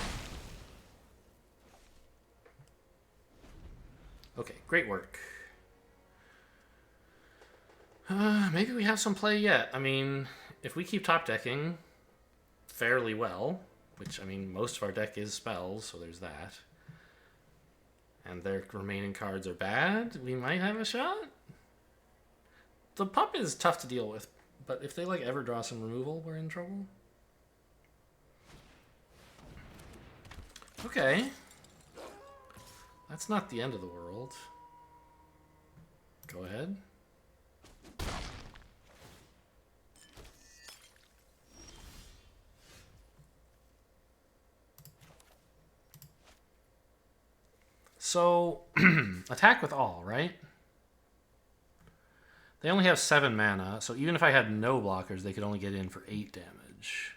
Okay, great work. Maybe we have some play yet. I mean, if we keep top decking fairly well, which, I mean, most of our deck is spells, so there's that, and their remaining cards are bad, we might have a shot. The pup is tough to deal with, but if they, like, ever draw some removal, we're in trouble. Okay. That's not the end of the world. Go ahead. So, attack with all, right? They only have 7 mana, so even if I had no blockers, they could only get in for 8 damage.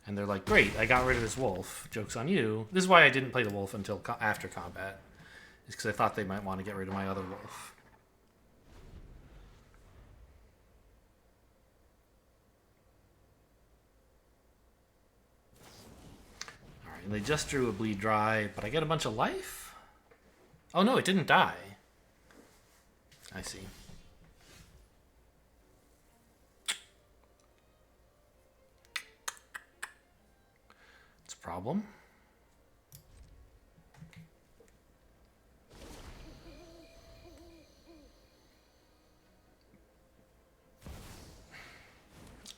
And they're like, great, I got rid of this wolf. Joke's on you. This is why I didn't play the wolf until after combat. Is because I thought they might want to get rid of my other wolf. Alright, and they just drew a Bleed Dry, but I get a bunch of life? Oh no, it didn't die. I see. Problem.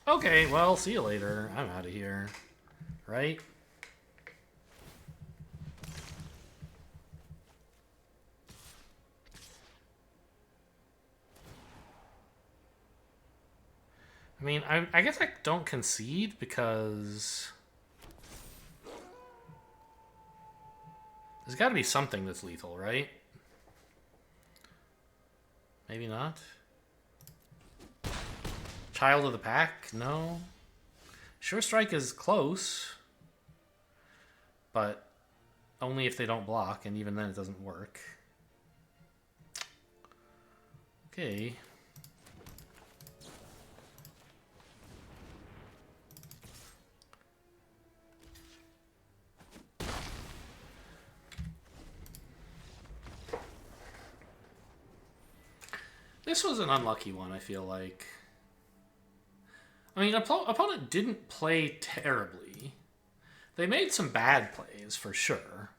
Okay, well, see you later. I'm out of here. Right? I mean, I guess I don't concede because... There's got to be something that's lethal, right? Maybe not. Child of the Pack? No. Sure Strike is close. But only if they don't block, and even then it doesn't work. Okay. This was an unlucky one, I feel like. I mean, opponent didn't play terribly. They made some bad plays, for sure.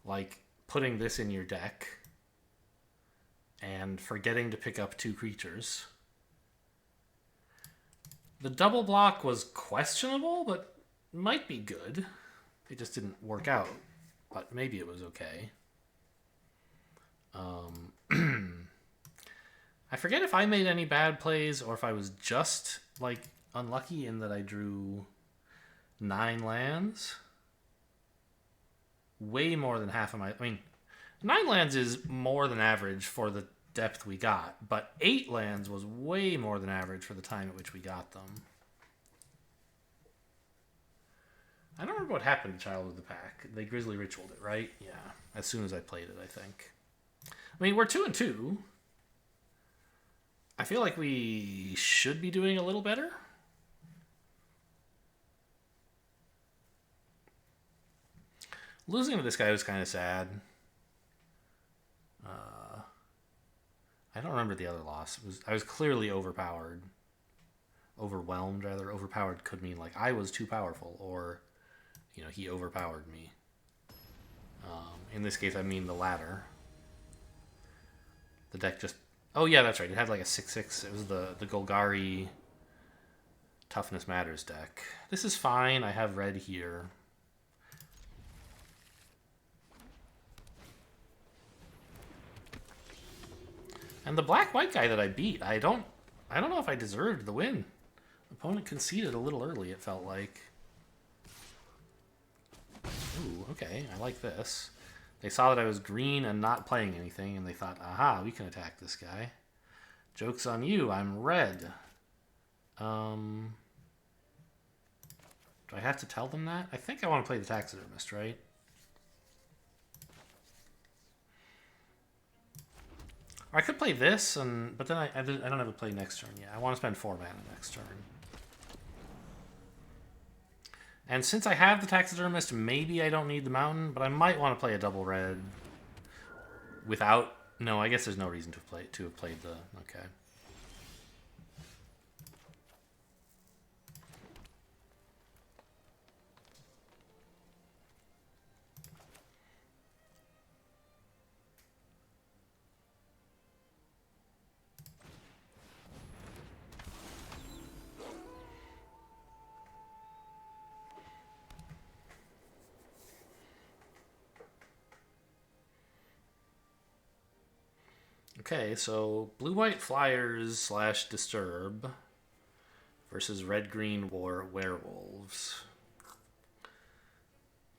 Like putting this in your deck and forgetting to pick up 2 creatures. The double block was questionable, but might be good. It just didn't work out, but maybe it was okay. I forget if I made any bad plays or if I was just, like, unlucky in that I drew 9 lands. Way more than half of my... I mean, 9 lands is more than average for the depth we got, but 8 lands was way more than average for the time at which we got them. I don't remember what happened to Child of the Pack. They Grizzly Ritualed it, right? Yeah, as soon as I played it, I think. I mean, we're 2-2. I feel like we should be doing a little better. Losing to this guy was kind of sad. I don't remember the other loss. I was clearly overpowered. Overwhelmed, rather. Overpowered could mean, like, I was too powerful, or, you know, he overpowered me. In this case, I mean the latter. The deck just... Oh, yeah, that's right. It had, like, a 6/6. It was the Golgari Toughness Matters deck. This is fine. I have red here. And the black-white guy that I beat, I I don't know if I deserved the win. Opponent conceded a little early, it felt like. Ooh, okay, I like this. They saw that I was green and not playing anything, and they thought, aha, we can attack this guy. Joke's on you, I'm red. Do I have to tell them that? I think I want to play the taxidermist, right? Or I could play this, but then I don't have a play next turn yet. I want to spend 4 mana next turn. And since I have the taxidermist, maybe I don't need the mountain, but I might want to play a double red without... No, I guess there's no reason to have played the... Okay. Okay, so blue-white flyers / disturb versus red-green werewolves.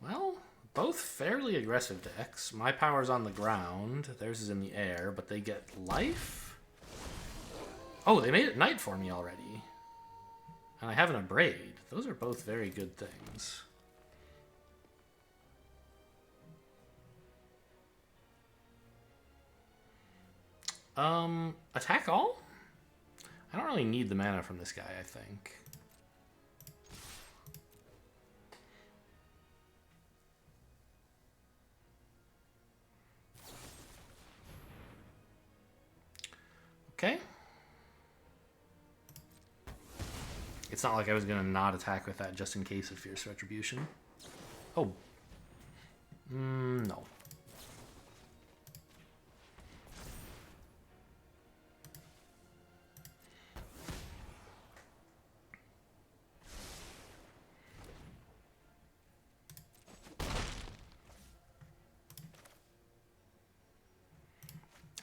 Well, both fairly aggressive decks. My power's on the ground. Theirs is in the air, but they get life? Oh, they made it night for me already. And I have an abrade. Those are both very good things. Attack all? I don't really need the mana from this guy, I think. Okay. It's not like I was going to not attack with that just in case of Fierce Retribution. Oh. No.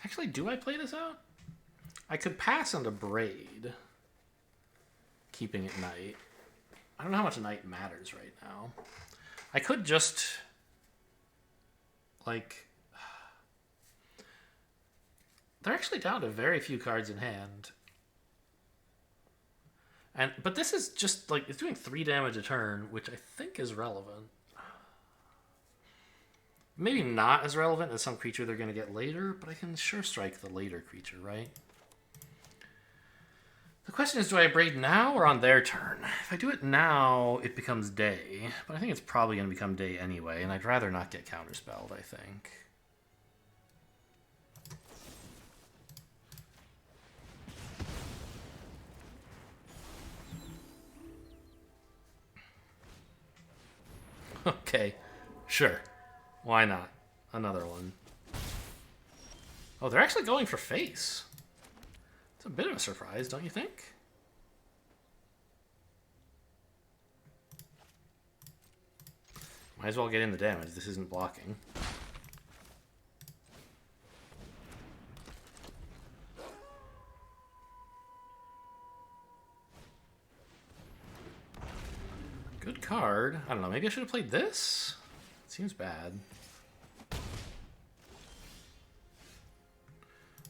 Actually, do I play this out? I could pass on the braid, keeping it night. I don't know how much night matters right now. I could just, like... They're actually down to very few cards in hand. But this is just, like, it's doing 3 damage a turn, which I think is relevant. Maybe not as relevant as some creature they're going to get later, but I can sure strike the later creature, right? The question is, do I braid now or on their turn? If I do it now, it becomes day. But I think it's probably going to become day anyway, and I'd rather not get counterspelled, I think. Okay, sure. Why not? Another one. Oh, they're actually going for face. It's a bit of a surprise, don't you think? Might as well get in the damage. This isn't blocking. Good card. I don't know. Maybe I should have played this? Seems bad.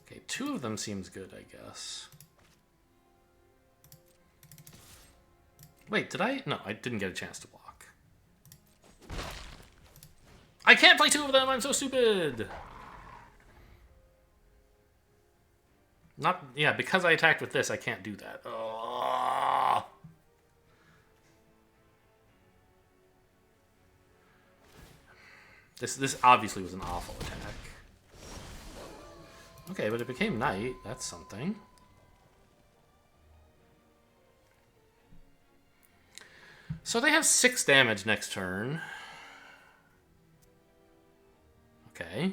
Okay, 2 of them seems good, I guess. Wait, did I? No, I didn't get a chance to block. I can't play 2 of them! I'm so stupid! Yeah, because I attacked with this, I can't do that. Oh. This obviously was an awful attack. Okay, but it became night. That's something. So they have 6 damage next turn. Okay.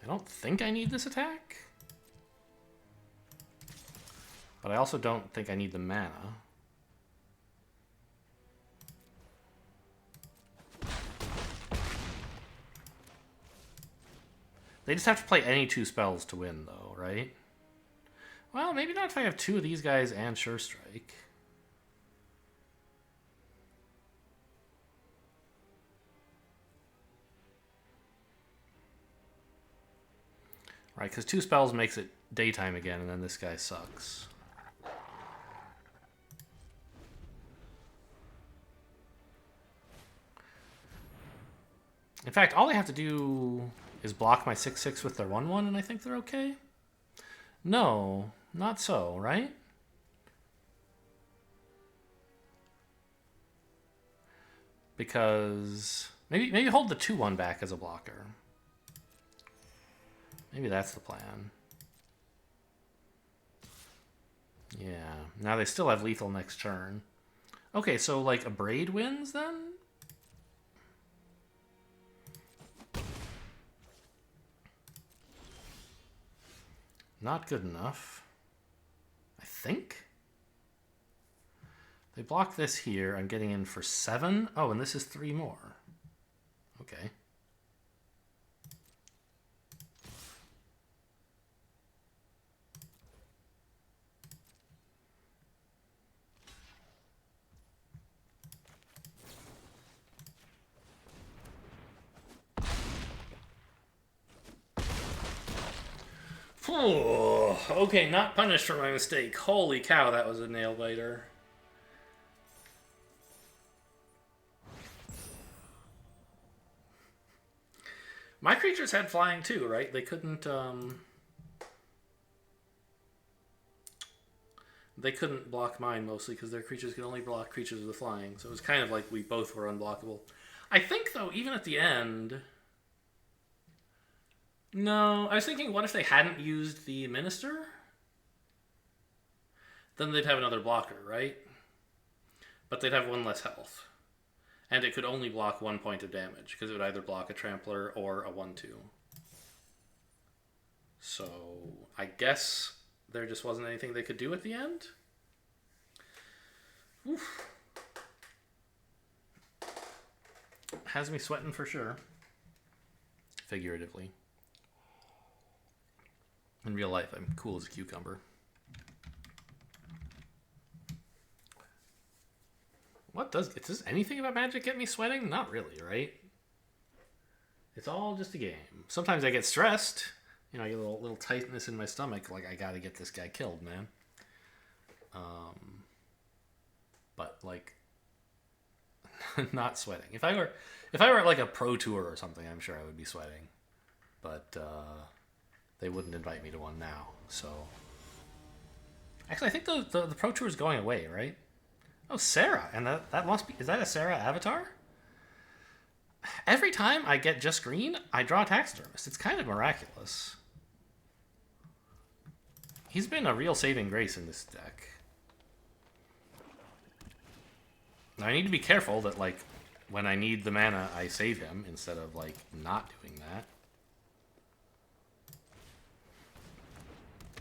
I don't think I need this attack. But I also don't think I need the mana. They just have to play any 2 spells to win, though, right? Well, maybe not if I have two of these guys and Sure Strike. Right, because two spells makes it daytime again, and then this guy sucks. In fact, all they have to do is block my 6/6 with their 1/1, and I think they're okay. No, not so, right? Because maybe hold the 2/1 back as a blocker. Maybe that's the plan. Yeah. Now they still have lethal next turn. Okay, so like a Braid wins then? Not good enough. I think. They block this here. I'm getting in for 7. Oh, and this is 3 more. Okay. Okay, not punished for my mistake. Holy cow, that was a nail biter. My creatures had flying too, right? They couldn't block mine mostly because their creatures could only block creatures with flying. So it was kind of like we both were unblockable. I think though, even at the end. No, I was thinking, what if they hadn't used the Minister? Then they'd have another blocker, right? But they'd have 1 less health. And it could only block 1 point of damage, because it would either block a Trampler or a 1/2. So, I guess there just wasn't anything they could do at the end? Oof. Has me sweating for sure. Figuratively. In real life, I'm cool as a cucumber. Does anything about Magic get me sweating? Not really, right? It's all just a game. Sometimes I get stressed. You know, I get a little tightness in my stomach. Like, I gotta get this guy killed, man. But, like, not sweating. If I were at, like, a pro tour or something, I'm sure I would be sweating. But, they wouldn't invite me to one now, so... Actually, I think the Pro Tour is going away, right? Oh, Sarah, and that must be... Is that a Sarah avatar? Every time I get just green, I draw a Taxidermist. It's kind of miraculous. He's been a real saving grace in this deck. Now, I need to be careful that, like, when I need the mana, I save him instead of, like, not doing that.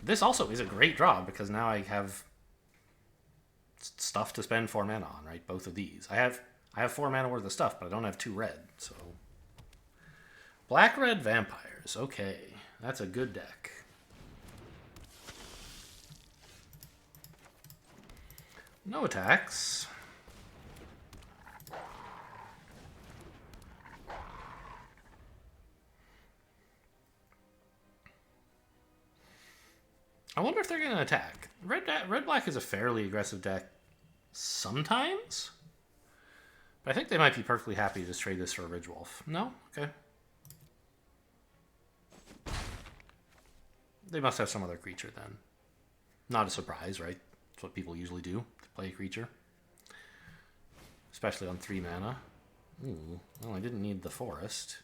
This also is a great draw because now I have stuff to spend 4 mana on, right? Both of these. I have 4 mana worth of stuff, but I don't have 2 red, so... Black-red vampires. Okay, that's a good deck. No attacks. I wonder if they're going to attack. Red-black is a fairly aggressive deck sometimes. But I think they might be perfectly happy to just trade this for a Ridge Wolf. No? Okay. They must have some other creature then. Not a surprise, right? That's what people usually do, to play a creature. Especially on 3 mana. Ooh, well, I didn't need the forest.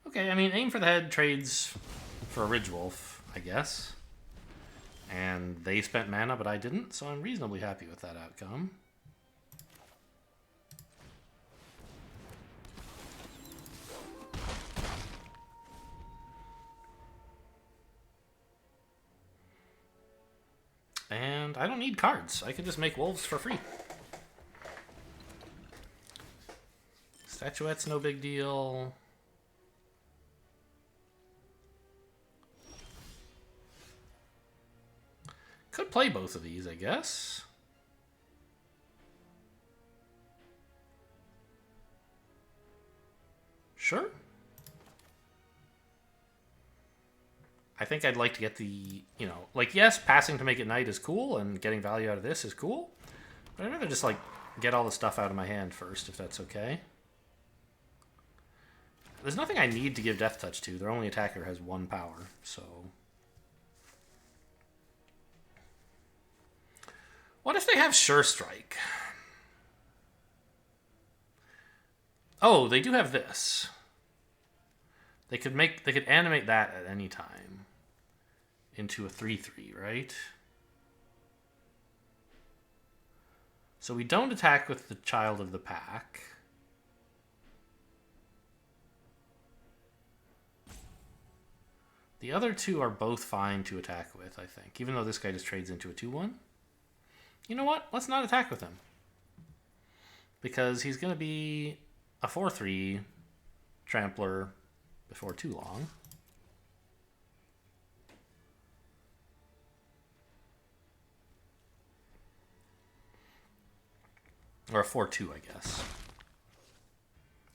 Okay, I mean, Aim for the Head trades for a Ridge Wolf, I guess. And they spent mana, but I didn't, so I'm reasonably happy with that outcome. And I don't need cards. I can just make wolves for free. Statuette's no big deal. play both of these, I guess. Sure. I think I'd like to get the, you know, like, yes, passing to make it night is cool, and getting value out of this is cool. But I'd rather just, like, get all the stuff out of my hand first, if that's okay. There's nothing I need to give Death Touch to. Their only attacker has 1 power, so... What if they have Sure Strike? Oh, they do have this. They could animate that at any time into a 3/3, right? So we don't attack with the Child of the Pack. The other two are both fine to attack with, I think, even though this guy just trades into a 2/1. You know what? Let's not attack with him. Because he's going to be a 4/3 trampler before too long. Or a 4/2, I guess.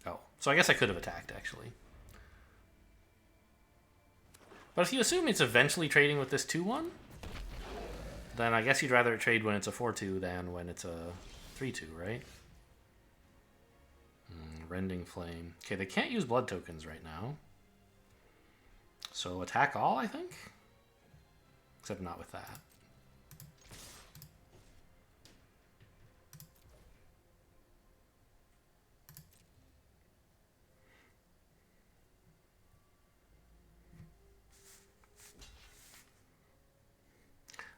Oh, so I guess I could have attacked, actually. But if you assume it's eventually trading with this 2/1, then I guess you'd rather trade when it's a 4/2 than when it's a 3/2, right? Rending Flame. Okay, they can't use blood tokens right now. So attack all, I think? Except not with that.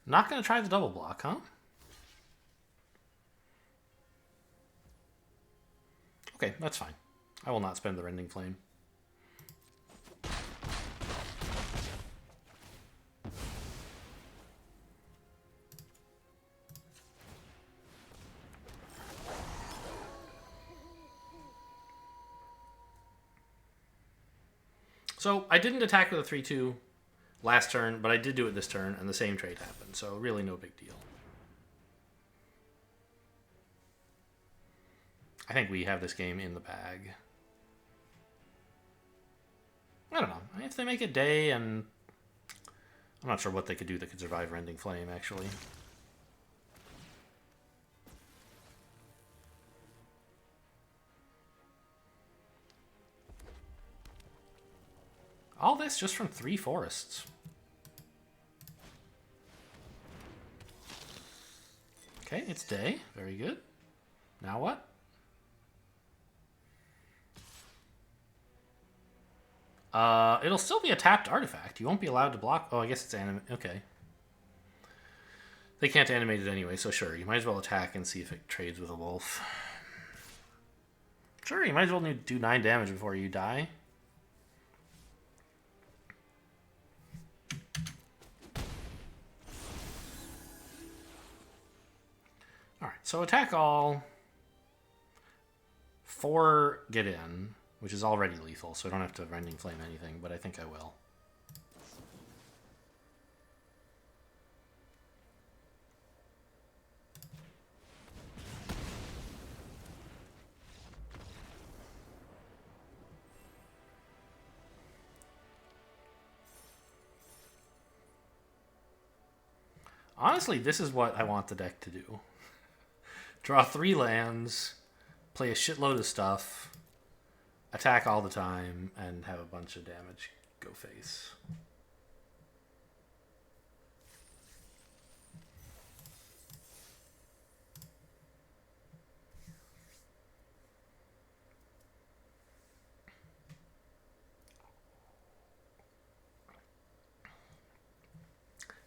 Not going to try the double block, huh? Okay, that's fine. I will not spend the Rending Flame. So I didn't attack with a 3/2 last turn, but I did do it this turn, and the same trade happened, so really no big deal. I think we have this game in the bag. I don't know. If they make it day, and... I'm not sure what they could do that could survive Rending Flame, actually. All this just from 3 forests. Okay, it's day. Very good. Now what? It'll still be a tapped artifact. You won't be allowed to block... Oh, I guess it's animate. Okay. They can't animate it anyway, so sure. You might as well attack and see if it trades with a wolf. Sure, you might as well do 9 damage before you die. Alright, so attack all. 4 get in, which is already lethal, so I don't have to Rending Flame anything, but I think I will. Honestly, this is what I want the deck to do. Draw 3 lands, play a shitload of stuff, attack all the time, and have a bunch of damage go face.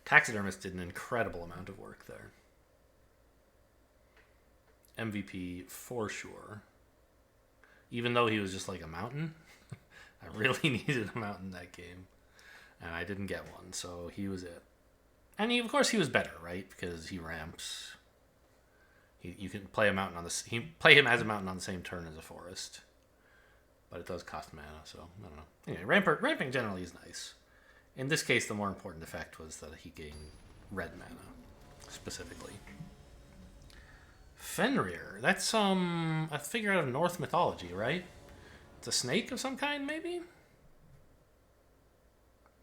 Taxidermist did an incredible amount of work there. MVP for sure. Even though he was just like a mountain. I really needed a mountain that game. And I didn't get one, so he was it. And of course he was better, right? Because he ramps. You can play a mountain on this. Play him as a mountain on the same turn as a forest. But it does cost mana, so I don't know. Anyway, ramping generally is nice. In this case, the more important effect was that he gained red mana. specifically. Fenrir. That's a figure out of Norse mythology, right? It's a snake of some kind, maybe?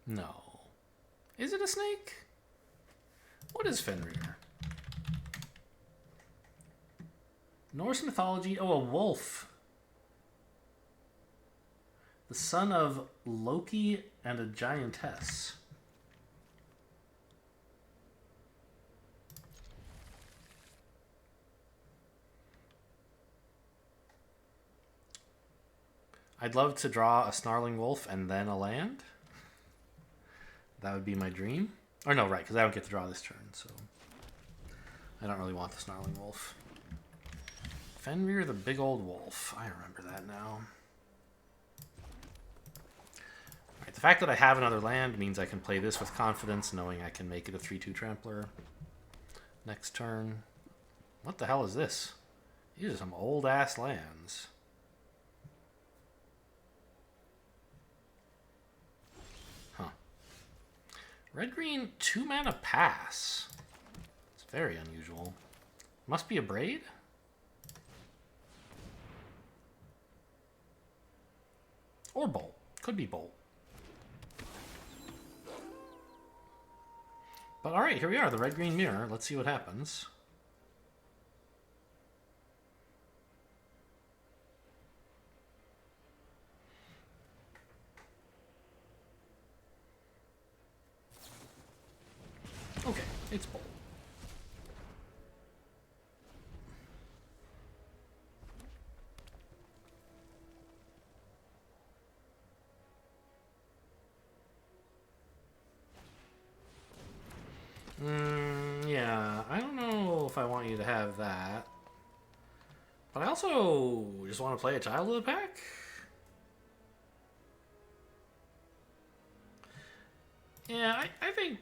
No. Is it a snake? What is Fenrir? Norse mythology. Oh, a wolf. The son of Loki and a giantess. I'd love to draw a snarling wolf and then a land. That would be my dream. Or no, right, because I don't get to draw this turn, so I don't really want the snarling wolf. Fenrir the big old wolf. I remember that now. Right, the fact that I have another land means I can play this with confidence, knowing I can make it a 3/2 trampler next turn. What the hell is this? These are some old-ass lands. Red-green 2-mana pass. It's very unusual. Must be a braid? Or bolt. Could be bolt. But alright, here we are, the red-green mirror. Let's see what happens. Okay, it's bold. Yeah, I don't know if I want you to have that. But I also just want to play a child of the pack. Yeah, I think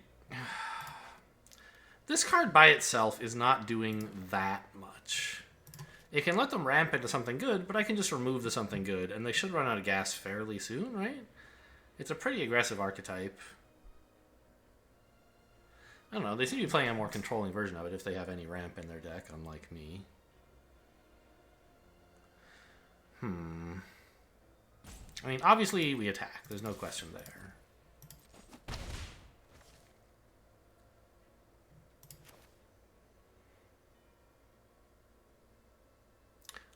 this card by itself is not doing that much. It can let them ramp into something good, but I can just remove the something good, and they should run out of gas fairly soon, right? It's a pretty aggressive archetype. I don't know, they seem to be playing a more controlling version of it if they have any ramp in their deck, unlike me. I mean, obviously we attack. There's no question there.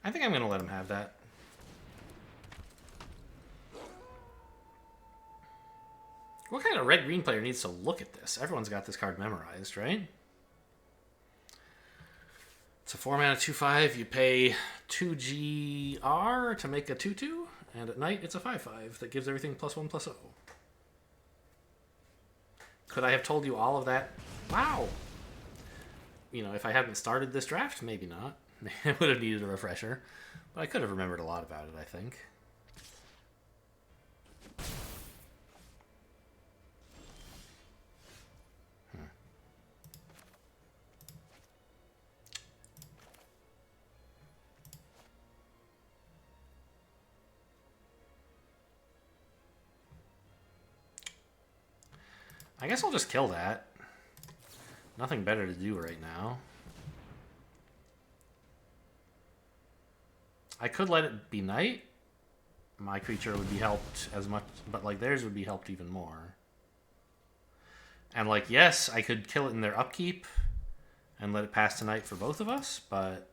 I think I'm going to let him have that. What kind of red-green player needs to look at this? Everyone's got this card memorized, right? It's a 4-mana 2/5. You pay 2 GR to make a 2/2, and at night it's a 5/5 that gives everything +1/+0. Could I have told you all of that? Wow! You know, if I hadn't started this draft, maybe not. I would have needed a refresher, but I could have remembered a lot about it, I think. I guess I'll just kill that. Nothing better to do right now. I could let it be night. My creature would be helped as much, but like theirs would be helped even more. And like, yes, I could kill it in their upkeep and let it pass tonight for both of us, but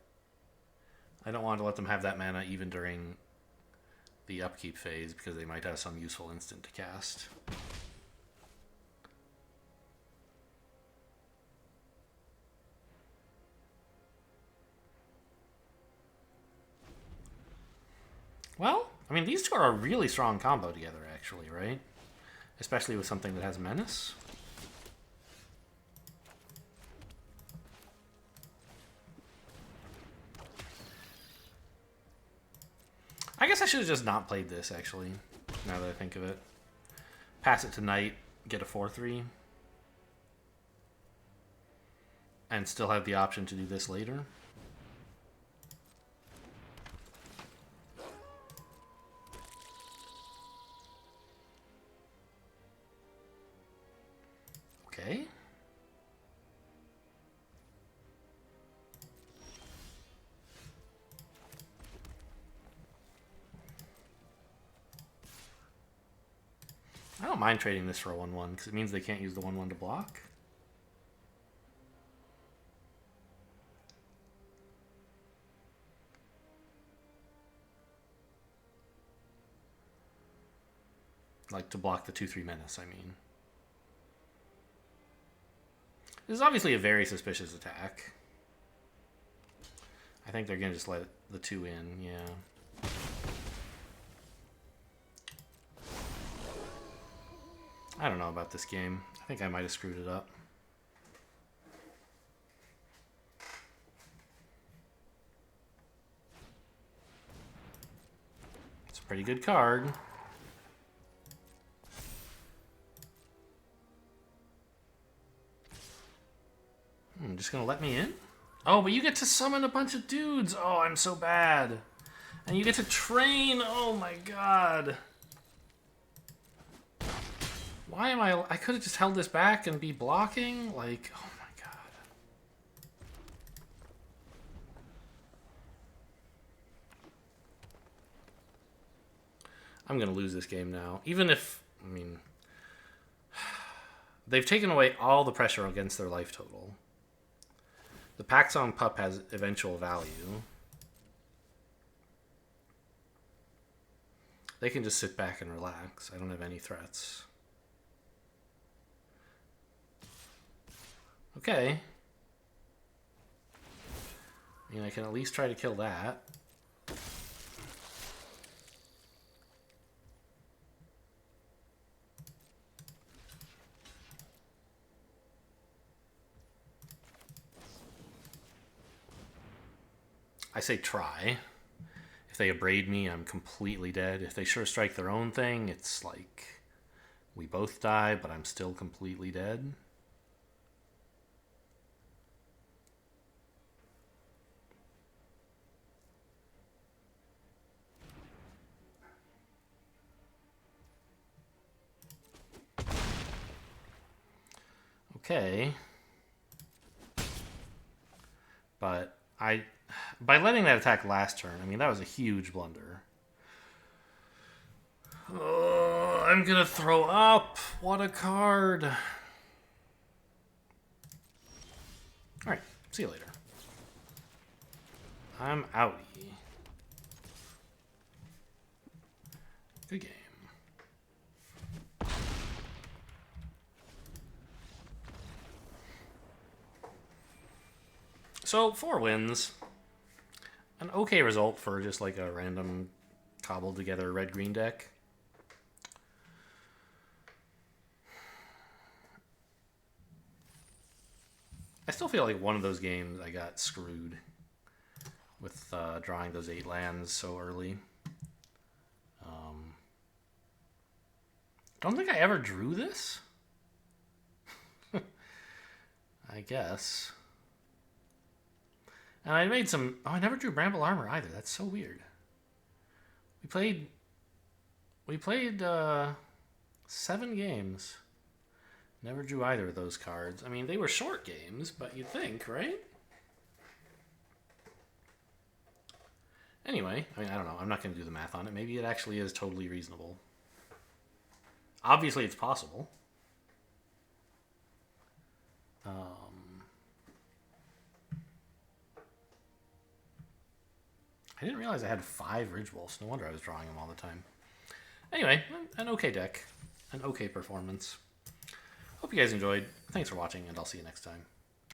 I don't want to let them have that mana even during the upkeep phase because they might have some useful instant to cast. Well, I mean, these two are a really strong combo together, actually, right? Especially with something that has menace. I guess I should have just not played this, actually, now that I think of it. Pass it tonight, get a 4/3. And still have the option to do this later. Okay. don't mind trading this for a 1/1 because it means they can't use the 1/1 to block. Like to block the 2/3 menace, I mean. This is obviously a very suspicious attack. I think they're going to just let the 2 in, yeah. I don't know about this game. I think I might have screwed it up. It's a pretty good card. Just gonna let me in? Oh, but you get to summon a bunch of dudes. Oh, I'm so bad. And you get to train. Oh my god. Why am I could have just held this back and be blocking? Like, oh my god. I'm gonna lose this game now. Even if, I mean, they've taken away all the pressure against their life total. The Paxon Pup has eventual value. They can just sit back and relax. I don't have any threats. Okay. I mean, I can at least try to kill that. I say try. If they abrade me, I'm completely dead. If they sure strike their own thing, it's like we both die, but I'm still completely dead. Okay. But by letting that attack last turn, I mean, that was a huge blunder. Oh, I'm gonna throw up. What a card. Alright, see you later. I'm outie. Good game. So, 4 wins. An okay result for just like a random cobbled together red-green deck. I still feel like one of those games I got screwed with drawing those 8 lands so early. Don't think I ever drew this. I guess. And I made some... Oh, I never drew Bramble Armor either. That's so weird. We played 7 games. Never drew either of those cards. I mean, they were short games, but you'd think, right? Anyway, I mean, I don't know. I'm not going to do the math on it. Maybe it actually is totally reasonable. Obviously, it's possible. I didn't realize I had 5 Ridge Wolves. No wonder I was drawing them all the time. Anyway, an okay deck. An okay performance. Hope you guys enjoyed. Thanks for watching, and I'll see you next time.